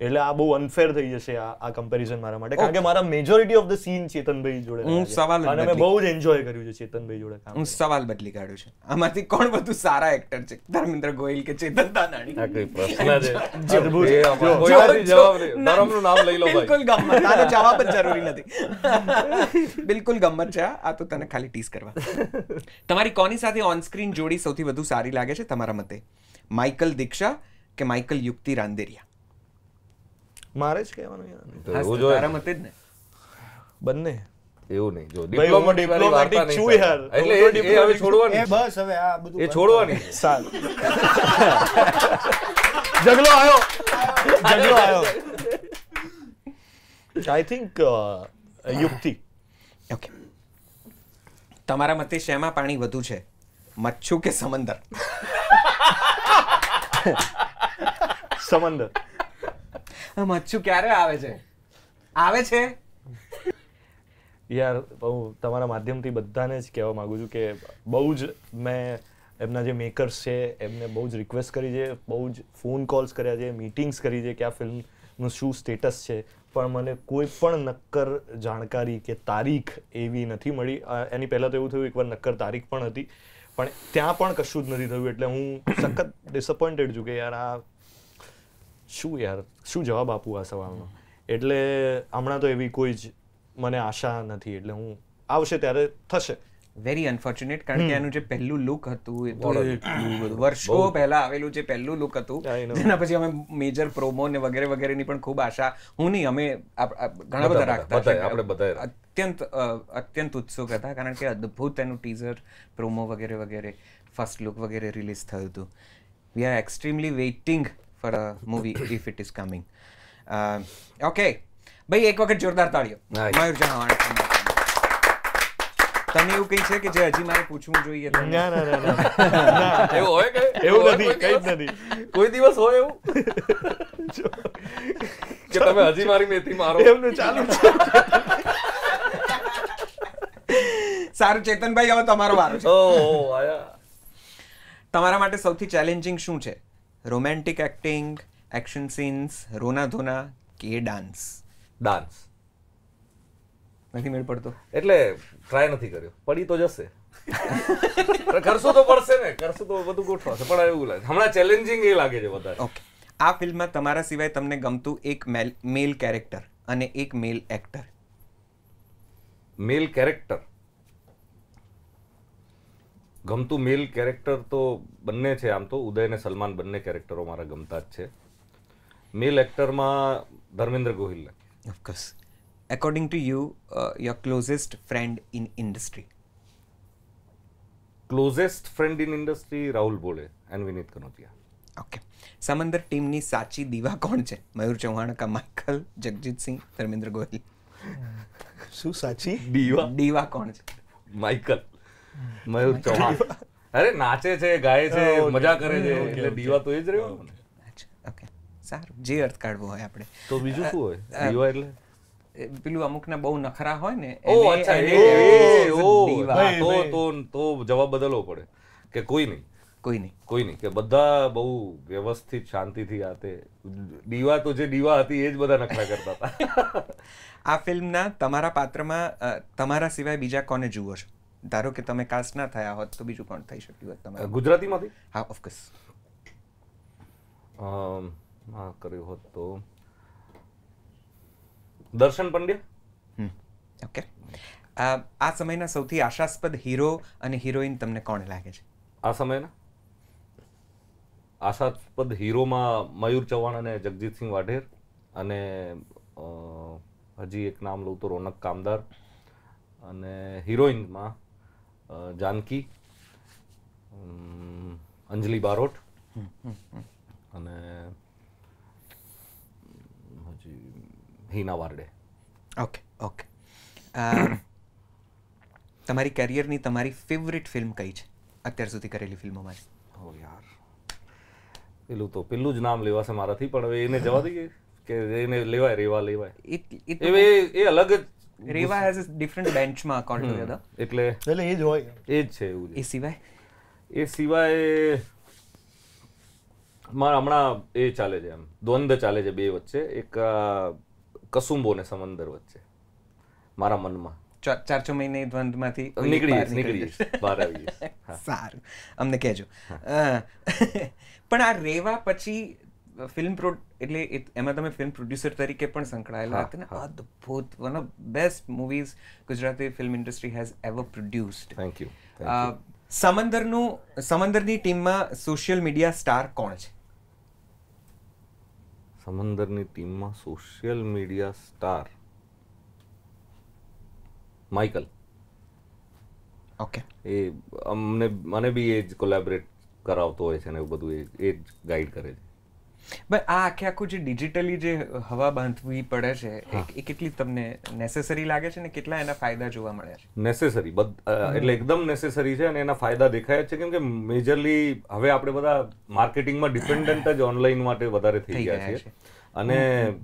એટલે આ બહુ અનફેર થઈ જશે આ કમ્પેરિઝન મારા માટે, કારણ કે મારા majority of the scene Chetanbhai જોડે હું સવાલ અને મેં બહુ જ એન્જોય કર્યું છે ચેતનભાઈ જોડે કામ. હું સવાલ બદલી કાઢ્યું છે, આમાંથી કોણ વધુ સારા એક્ટર છે? ધર્મેન્દ્ર ગોહિલ કે ચેતન દાનાણી? આ કઈ પ્રશ્ન છે? અદ્ભુત. એ આમાં કોઈનાથી જવાબ નહીં. ધરમનું નામ લઈ લો ભાઈ. બિલકુલ ગમ્મત, આનો જવાબ જ જરૂરી નથી. બિલકુલ ગમ્મત છે આ તો તને ખાલી ટીસ કરવા. તમારી કોની સાથે ઓન સ્ક્રીન જોડી સૌથી વધુ સારી લાગે છે તમારા મતે? માઇકલ દીક્ષા કે માઇકલ યુક્તિ રાંદેરિયા? મારે જ કહેવાનું યાર. તો એવું જોઈએ. તારા મતે જ ને? બંને. એવું નહીં જો ભાઈ, હું ડિપ્લોમેટિક છું યાર. એટલે એ હવે છોડવાની. બસ હવે આ બધું એ છોડવાની. સારું. ઝઘડો આવ્યો. આઈ થિંક યુક્તિ. ઓકે, તમારા મતે શેમાં પાણી વધુ છે, મચ્છુ કે સમંદર? સમંદર. મચ્છુ ક્યારે આવે છે? આવે છે યાર હું તમારા માધ્યમથી બધાને જ કહેવા માંગુ છું કે બહુ જ મેં એમના જે મેકર્સ છે એમને બહુ જ રિક્વેસ્ટ કરી છે, બહુ જ ફોન કોલ્સ કર્યા છે, મીટિંગ્સ કરી છે કે આ ફિલ્મનું શું સ્ટેટસ છે, પણ મને કોઈ પણ નક્કર જાણકારી કે તારીખ એવી નથી મળી. એની પહેલાં તો એવું થયું એકવાર નક્કર તારીખ પણ હતી પણ ત્યાં પણ કશું જ નથી થયું એટલે હું સખત ડિસઅપોઇન્ટેડ છું કે યાર આ શું જવાબ આપું આ સવાલનો. એટલે હમણાં તો એવી કોઈ જ મને આશા નથી, એટલે હું આવશે ત્યારે થશે. વેરી અનફોર્ચ્યુનેટ, કારણ કે એનું જે પહેલું લુક હતું એ તો વર્ષો પહેલા આવેલું જે પહેલું લુક હતું જેના પછી અમે મેજર પ્રોમો ને વગેરે વગેરેની પણ ખૂબ આશા, હું નહીં અમે ઘણા બધા રાખતા, અત્યંત ઉત્સુક હતા કારણ કે અદ્ભુત એનું ટીઝર, પ્રોમો વગેરે વગેરે, ફર્સ્ટ લુક વગેરે રિલીઝ થયું હતું. We are extremely waiting for a movie if it is coming. Okay ભાઈ, એક વખત જોરદાર તાળીઓ. મયુર જહાવાણી, તને એવું કઈ છે કે જે હજી મારે પૂછવું જોઈએ? ના એવું હોય કે એવું નથી, કઈ જ નથી. કોઈ દિવસ હોય એવું કે તમે હજી મારી મેથી મારો? એમનું ચાલુ છે. સારું ચેતનભાઈ, હવે તમારો વારો છે. ઓહ આયા. તમારા માટે સૌથી ચેલેન્જિંગ શું છે? રોમેન્ટિક એક્ટિંગ, એક્શન સીન્સ, રોના ધોના કે ડાન્સ? ડાન્સ. નથી મેળ પડતો એટલે ટ્રાય નથી કર્યો, પડી તો જશે. કરશું તો પડશે ને, કરશું તો બધું ગોઠવાશે, પણ એવું લાગે હમણાં ચેલેન્જિંગ એ લાગે છે વધારે. ઓકે, આ ફિલ્મમાં તમારા સિવાય તમને ગમતું એક મેલ કેરેક્ટર અને એક મેલ એક્ટર? મેલ કેરેક્ટર ગમતું મેલ કેરેક્ટર તો બંને છે. આમ તો ઉદય અને સલમાન બંને કેરેક્ટરો મારા ગમતા જ છે. મેલ એક્ટરમાં Dharmendra Gohil. Of course. According to you, your closest friend in industry? Closest friend in industry Rahul Bole and Vineet કનોતિયા. Okay, સમંદર ટીમની સાચી દીવા કોણ છે? મયુર ચૌહાણ કા માઇકલ, જગજીત સિંહ, ધર્મેન્દ્ર ગોહિલ? શું સાચી દીવા કોણ છે? માઇકલ, મયુર ચૌહાણ. અરે નાચે છે, ગાય છે, મજા કરે છે, એટલે દીવા તો એ જ રહ્યો. ઓકે, સારું, જે અર્થ કાઢવો હોય આપણે. તો બીજું શું હોય દીવા એટલે? પેલું અમુકના બહુ નખરા હોય ને, ઓ અચ્છા, તો જવાબ બદલવો પડે કે કોઈ નહીં. કોઈ નહીં. કોઈ નહીં, કે બધા બહુ વ્યવસ્થિત શાંતિથી આ તે દીવા તો જે દીવા હતી એ જ બધા નખરા કરતા હતા. આ ફિલ્મના તમારા પાત્રમાં તમારા સિવાય બીજા કોને જુઓ છો? ધારો કે તમે કાસ્ટ ના થયા હોત તો બીજું કોણ થઈ શક્યું હોત તમારે? ગુજરાતીમાંથી હા, ઓફકોર્સ. હા કર્યું હોત તો દર્શન પંડ્યા. ઓકે. આ સમયના સૌથી આશાસ્પદ હીરો અને હિરોઈન તમને કોણ લાગે છે? આ સમયના આશાસ્પદ હીરોમાં મયુર ચૌહાણ અને જગજીતસિંહ વાઢેર, અને હજી એક નામ લઉં તો રોનક કામદાર, અને હિરોઈનમાં જાનકી, અંજલિ બારોટ, અને હજી હિના વારડે. Okay okay. તમારી કેરિયરની તમારી ફેવરિટ ફિલ્મ કઈ છે અત્યાર સુધી કરેલી ફિલ્મોમાં? ઓ યાર, પેલું જ નામ લેવાશે મારાથી, પણ હવે એને જવા દઈએ કે એને લેવાય, રેવા લેવાય. એ અલગ જ, Reva has a different benchmark altogether. એટલે એ જ હોય, એ જ છે એવું. એ સિવાય મારા હમણાં એ ચાલે છે, એમ દ્વંદ્વ ચાલે છે બે વચ્ચે, એક કસુંબો ને સમંદર વચ્ચે મારા મનમાં. 4-6 મહિને દ્વંદ્વમાંથી નીકળી બહાર આવી જઈશ. સારું, અમને કહેજો. પણ આ રેવા પછી ફિલ્મ એટલે એમાં તમે ફિલ્મ પ્રોડ્યુસર તરીકે પણ સંકળાયેલા હતા ને. અદ્ભુત, one of best movies Gujarati film industry has ever produced. Thank you. સમંદરની ટીમમાં સોશિયલ મીડિયા સ્ટાર કોણ છે? સમંદરની ટીમમાં social media star Michael. Okay. એ મને બી એ જ કોલેબરેટ કરાવતો હોય છે ને એવું બધું, એ જ ગાઈડ કરે છે. બટ આ આખું જે ડિજિટલી જે હવા બાંધવી પડે છે એ કેટલી તમને નેસેસરી લાગે છે ને કેટલા એના ફાયદા જોવા મળે છે? નેસેસરી, એટલે એકદમ નેસેસરી છે, અને એના ફાયદા દેખાય છે, કેમ કે મેજરલી હવે આપણે બધા માર્કેટિંગમાં ડિપેન્ડન્ટ જ ઓનલાઈન માટે વધારે થઈ ગયા છે, અને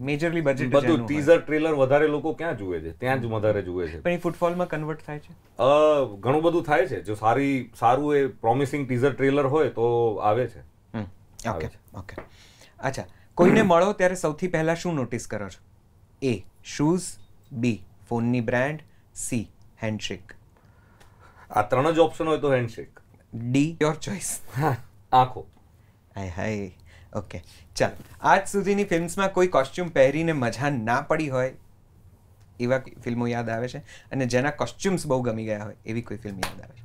મેજરલી બજેટ બધું ટીઝર ટ્રેલર વધારે લોકો ક્યાં જુએ છે, ત્યાં જ વધારે જુએ છે. પણ એ ફૂટફોલમાં કન્વર્ટ થાય છે? ઘણું બધું થાય છે. જો સારું એ પ્રોમિસિંગ ટીઝર ટ્રેલર હોય તો આવે છે. Okay okay. અચ્છા, કોઈને મળો ત્યારે સૌથી પહેલા શું નોટિસ કરો છો? એ શૂઝ, બી ફોનની બ્રાન્ડ, સી હેન્ડશેક. આ ત્રણ જ ઓપ્શન હોય તો હેન્ડશેક. D your choice. આંખો. હાય હાય. ઓકે, ચાલ. આજ સુધીની ફિલ્મ્સમાં કોઈ કોસ્ચ્યુમ પહેરીને મજા ના પડી હોય એવા ફિલ્મો યાદ આવે છે? અને જેના કોસ્ચ્યુમ્સ બહુ ગમી ગયા હોય એવી કોઈ ફિલ્મ યાદ આવે છે?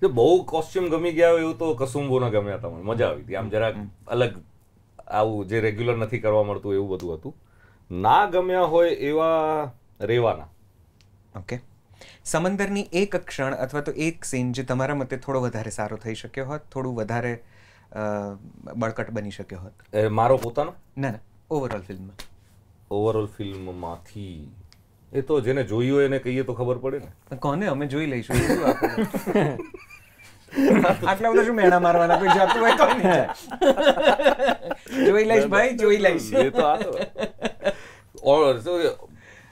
જો બહુ કોસ્ચ્યુમ ગમી ગયા હોય એવું તો કસુંબોના ગમ્યા હતા, મને મજા આવી હતી. આમ જરાક અલગ, આવું જે રેગ્યુલર નથી કરવા મળતું એવું બધું હતું. ના ગમ્યા હોય એવા રેવાના. ઓકે. સમંદરની એક ક્ષણ અથવા તો એક સીન જે તમારા મતે થોડો વધારે સારો થઈ શક્યો હોત, થોડું વધારે બળકટ બની શક્યો હોત? મારો પોતાનો? ના, ઓવરઓલ ફિલ્મમાં. ઓવરઓલ ફિલ્મમાંથી એ તો જેને જોઈ હોય એને કહીએ તો ખબર પડે ને. કોને? અમે જોઈ લઈશું. આટલા બધા શું મેણા મારવાના? કોઈ જાતું હોય તો જોઈ લઈશ ભાઈ, જોઈ લઈશ. એ તો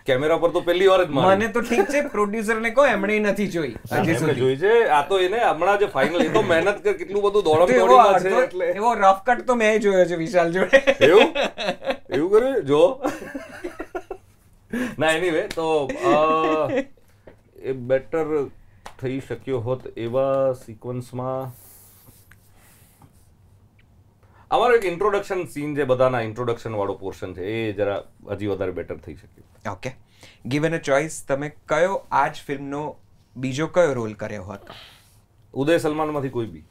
કેમેરા પર તો પહેલી વાર જ મને તો ઠીક છે, પ્રોડ્યુસરને કહો, એમણે નથી જોઈ હજી સુધી. જોઈ છે આ તો, એને હમણાં જે ફાઇનલ, એ તો મહેનત કર, કેટલું બધું દોડમ છે, એટલે એવો રફ કટ તો મેં જોયો છે વિશાલ જોડે. એવું કર્યું જો. ના, એનીવે તો એ બેટર થઈ શક્યો હોત એવા સિક્વન્સમાં અમારો એક ઇન્ટ્રોડક્શન સીન છે, બધાના ઇન્ટ્રોડક્શન વાળો પોર્શન છે, એ જરા હજી વધારે બેટર થઈ શક્યું. ઓકે. ગિવન અ ચોઇસ, તમે કયો આજ ફિલ્મનો બીજો કયો રોલ કર્યો હોત? ઉદય સલમાનમાંથી કોઈ બી.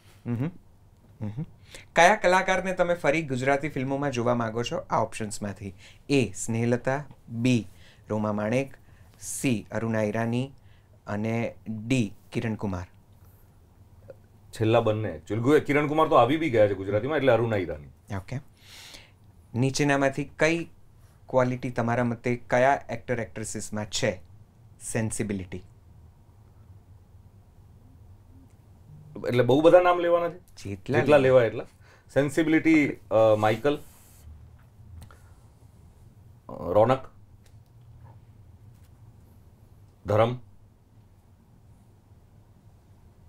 કયા કલાકારને તમે ફરી ગુજરાતી ફિલ્મોમાં જોવા માંગો છો આ ઓપ્શન્સમાંથી? એ સ્નેહલતા, બી રોમા માણેક, સી અરુણા ઈરાની, અને ડી કિરણ કુમાર. છેલ્લા બંને. એકચ્યુઅલી કિરણ કુમાર તો આવી બી ગયા છે ગુજરાતીમાં, એટલે અરુણા ઈરાની. ઓકે. નીચેનામાંથી કઈ ક્વોલિટી તમારા મતે કયા એક્ટર એક્ટ્રેસીસમાં છે? સેન્સિબિલિટી. એટલે બહુ બધા નામ લેવાના છે, જેટલા લેવાય એટલા. સેન્સિબિલિટી માઇકલ, રોનક, ધરમ,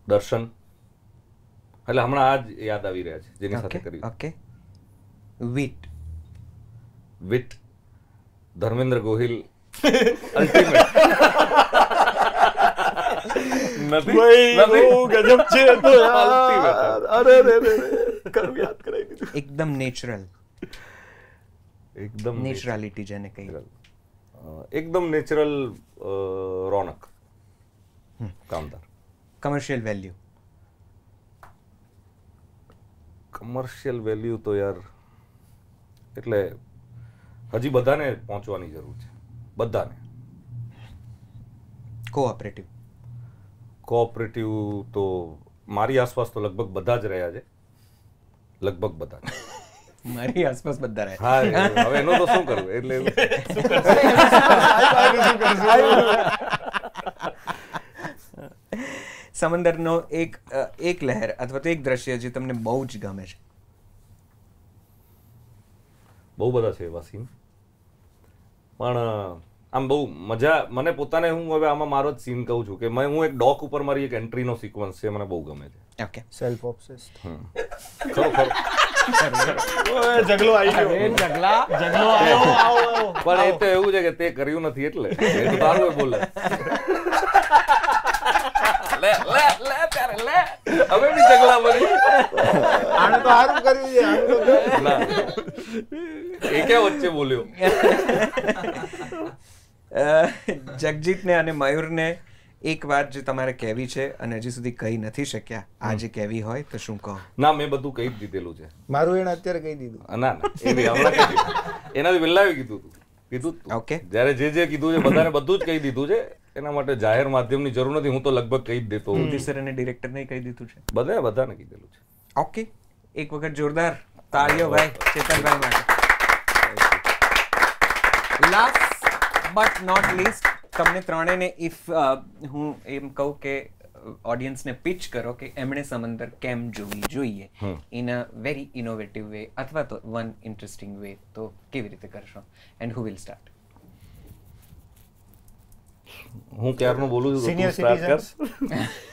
દર્શન, એટલે હમણાં આ જ યાદ આવી રહ્યા છે જેની સાથે કર્યું. Okay. Wit. Wit Dharmendra Gohil ultimate. ભાઈ બહુ ગજબ છે તો યાર. અરે કરું યાદ કરાવી દીધું. એકદમ નેચરલ. એકદમ નેચરાલિટી જેને કહીએ. એકદમ નેચરલ રોનક કામદાર. Commercial value. કમર્શિયલ વેલ્યુ તો યાર એટલે હજી બધાને પહોંચવાની જરૂર છે, બધાને. કોઓપરેટિવ. કોઓપરેટિવ તો મારી આસપાસ તો લગભગ બધા જ રહ્યા છે, લગભગ બધા. મારી આસપાસ બધા રહે. હા, હવે એનો તો શું કરવું એટલે સમંદરનો એક લહેર અથવા તો એક દ્રશ્ય જે તમને બહુ જ ગમે છે. બહુ બધા છે એવા સીન, પણ આમ બહુ મજા મને પોતાને, હું હવે આમાં મારો જ સીન કહું છું કે હું એક ડોક ઉપર મારી એક એન્ટ્રીનો સિક્વન્સ છે, મને બહુ ગમે છે. ઓકે. Self obsessed. ખરો જગલો આવી ગયો. જગલો આવ્યો. પણ એ તો એવું છે કે તે કર્યું નથી એટલે એ તો તારું બોલે. લે લે લે ત્યારે લે હવે બી જગલા બની. આને તો સારું કર્યું છે, આનું તો ના એ ક્યાં વચ્ચે બોલ્યો. જગજીતને અને મયુરને એક વાત જે તમારે કહેવી છે અને હજી સુધી કહી નથી શક્યા, આજે કહેવી હોય તો શું કહો? ના, મેં બધું કહી જ દીધેલું છે. મારું એને અત્યારે કહી દીધું. ના ના, એ બી હમણાં કહી દીધું. એનાથી પહેલા કીધું તું. ઓકે. જ્યારે જે કીધું છે બધાને બધું જ કહી દીધું છે. એના માટે જાહેર માધ્યમની જરૂર નથી. હું તો લગભગ કહી જ દેતો હોઉં. પ્રોડ્યુસર અને ડિરેક્ટરને કહી દીધું છે. બધાને કીધેલું છે. ઓકે. એક વખત જોરદાર તાળીઓ ભાઈ ચેતનભાઈ માટે. લાસ્ટ બટ નોટ લીસ્ટ, તમને ત્રણેયને ઇફ હું એમ કહું કે ઓડિયન્સને પિચ કરો કે એમણે સમંદર કેમ જોવી જોઈએ in a very innovative way અથવા તો વન ઇન્ટરેસ્ટિંગ વે, તો કેવી રીતે કરશો? And who will start? હું ક્યારનું બોલું છું. Senior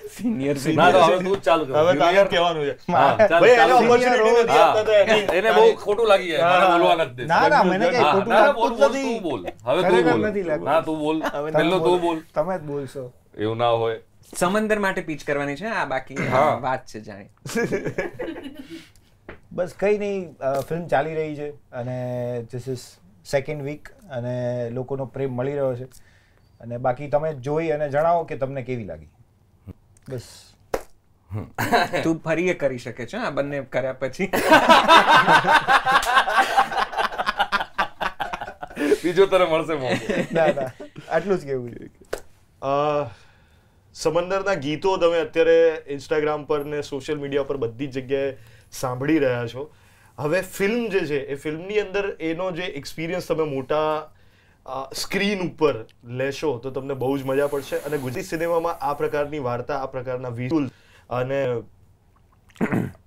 સિનિયર ના તો હવે તું જ ચાલુ કર. હવે તારે કહેવાનું છે. હા, ચાલ, ભાઈ એને ચાલુ. opportunity નથી આપતા તો એની. એને બહુ ખોટું લાગી જાય, મને બોલવા નથી દેતું. ના ના, મને કઈ હા, ખોટું ના, ના, લાગતું બોલ, જ બોલ, નથી. તું બોલ. હવે તું ખરેખર બોલ. નથી લાગતું. ના, તું બોલ. હવે પહેલો તું બોલ. તમે જ બોલશો. એવું ના હોય. સમંદર માટે પિચ કરવાની છે આ, બાકી વાત છે જાણી. બસ કઈ નહીં, ફિલ્મ ચાલી રહી છે અને ધીસ ઇઝ સેકન્ડ વીક અને લોકોનો પ્રેમ મળી રહ્યો છે, અને બાકી તમે જોઈ અને જણાવો કે તમને કેવી લાગી. બસ. તું ફરી એ કરી શકે છે આ બંને કર્યા પછી. બીજો તને મળશે મોકો. ના ના, આટલું જ કેવું છે. સમંદરના ગીતો તમે અત્યારે ઇન્સ્ટાગ્રામ પર ને સોશિયલ મીડિયા પર બધી જ જગ્યાએ સાંભળી રહ્યા છો. હવે ફિલ્મ જે છે એ ફિલ્મની અંદર એનો જે એક્સપિરિયન્સ તમે મોટા સ્ક્રીન ઉપર લેશો તો તમને બહુ જ મજા પડશે. અને ગુજરાતી સિનેમામાં આ પ્રકારની વાર્તા, આ પ્રકારના વિઝ્યુઅલ અને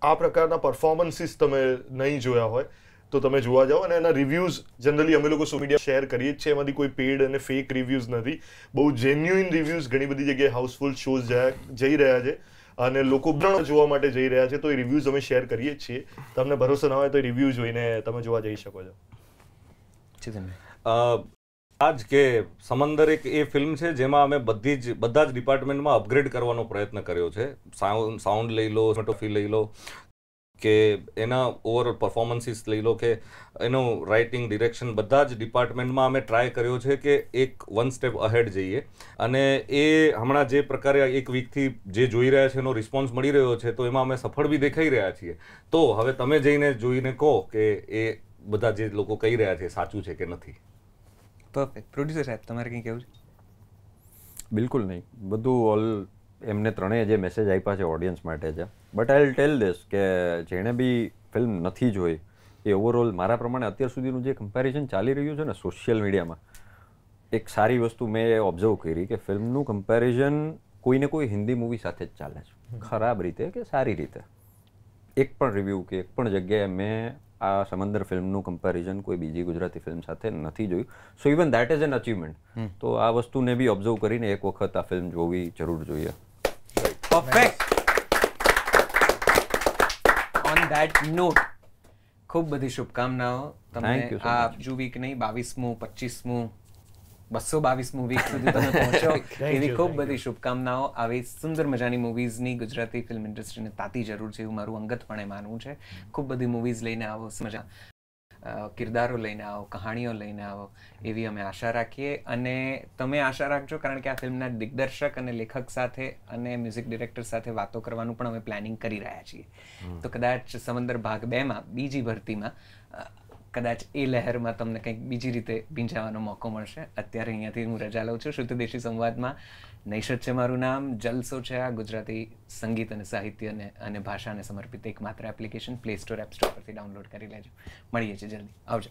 આ પ્રકારના પરફોર્મન્સીસ તમે નહીં જોયા હોય તો તમે જોવા જાઓ. અને એના રિવ્યૂઝ જનરલી અમે લોકો સોશિયલ મીડિયા શેર કરીએ જ છે, એમાંથી કોઈ પેડ અને ફેક રિવ્યૂઝ નથી. બહુ જેન્યુઇન રિવ્યૂઝ ઘણી બધી જગ્યાએ હાઉસફુલ શોઝ જઈ રહ્યા છે અને લોકો પણ જોવા માટે જઈ રહ્યા છે, તો એ રિવ્યૂઝ અમે શેર કરીએ જ છીએ. તમને ભરોસો ના હોય તો એ રિવ્યૂ જોઈને તમે જોવા જઈ શકો છો. આજ કે સમંદર એક એ ફિલ્મ છે જેમાં અમે બધા જ ડિપાર્ટમેન્ટમાં અપગ્રેડ કરવાનો પ્રયત્ન કર્યો છે. સાઉન્ડ લઈ લો, સિનેમેટોગ્રાફી લઈ લો, કે એના ઓવરઓલ પરફોર્મન્સીસ લઈ લો, કે એનું રાઇટિંગ, ડિરેક્શન, બધા જ ડિપાર્ટમેન્ટમાં અમે ટ્રાય કર્યો છે કે એક વન સ્ટેપ અહેડ જઈએ. અને એ હમણાં જે પ્રકારે એક વીકથી જે જોઈ રહ્યા છે એનો રિસ્પોન્સ મળી રહ્યો છે, તો એમાં અમે સફળ બી દેખાઈ રહ્યા છીએ. તો હવે તમે જઈને જોઈને કહો કે એ બધા જે લોકો કહી રહ્યા છે સાચું છે કે નથી. પરફેક્ટ. પ્રોડ્યુસર સાહેબ, તમારે કંઈ કહેવું છે? બિલકુલ નહીં, બધું ઓલ એમને ત્રણેય જે મેસેજ આપ્યા છે ઓડિયન્સ માટે છે. But I will tail this કે જેણે બી ફિલ્મ નથી જોઈ એ ઓવરઓલ મારા પ્રમાણે અત્યાર સુધીનું જે કમ્પેરિઝન ચાલી રહ્યું છે ને સોશિયલ મીડિયામાં, એક સારી વસ્તુ મેં ઓબ્ઝર્વ કરી કે ફિલ્મનું કમ્પેરિઝન કોઈને કોઈ હિન્દી મૂવી સાથે જ ચાલે છે, ખરાબ રીતે કે સારી રીતે. એક પણ રિવ્યૂ કે એક પણ જગ્યાએ મેં આ સમંદર ફિલ્મનું કમ્પેરિઝન કોઈ બીજી ગુજરાતી ફિલ્મ સાથે નથી જોયું. સો even that is an achievement. તો આ વસ્તુને બી ઓબ્ઝર્વ કરીને એક વખત આ ફિલ્મ જોવી જરૂર જોઈએ. પરફેક્ટ. ધેટ નોટ ખૂબ બધી શુભકામનાઓ Thank તમને you so આ much. બીજું વીક નહીં 22મું 25મું 222મું વીક સુધી તમે પહોંચો એવી ખૂબ બધી શુભકામનાઓ. આવી સુંદર મજાની મૂવીઝની ગુજરાતી ફિલ્મ ઇન્ડસ્ટ્રીને તાતી જરૂર છે એવું મારું અંગતપણે માનવું છે. ખૂબ બધી મૂવીઝ લઈને આવો, મજા કિરદારો લઈને આવો, કહાણીઓ લઈને આવો એવી અમે આશા રાખીએ. અને તમે આશા રાખજો કારણ કે આ ફિલ્મના દિગ્દર્શક અને લેખક સાથે અને મ્યુઝિક ડિરેક્ટર સાથે વાતો કરવાનું પણ અમે પ્લાનિંગ કરી રહ્યા છીએ. તો કદાચ સમંદર ભાગ 2માં બીજી ભરતીમાં કદાચ એ લહેરમાં તમને કંઈક બીજી રીતે ભીંજાવાનો મોકો મળશે. અત્યારે અહીંયાથી હું રજા લઉં છું. શુદ્ધ દેશી સંવાદમાં નૈષદ છે મારું નામ. જલસો છે આ ગુજરાતી સંગીત અને સાહિત્ય અને ભાષાને સમર્પિત એકમાત્ર application. Play store app store પરથી ડાઉનલોડ કરી લેજો. મળીએ છીએ જલ્દી. આવજો.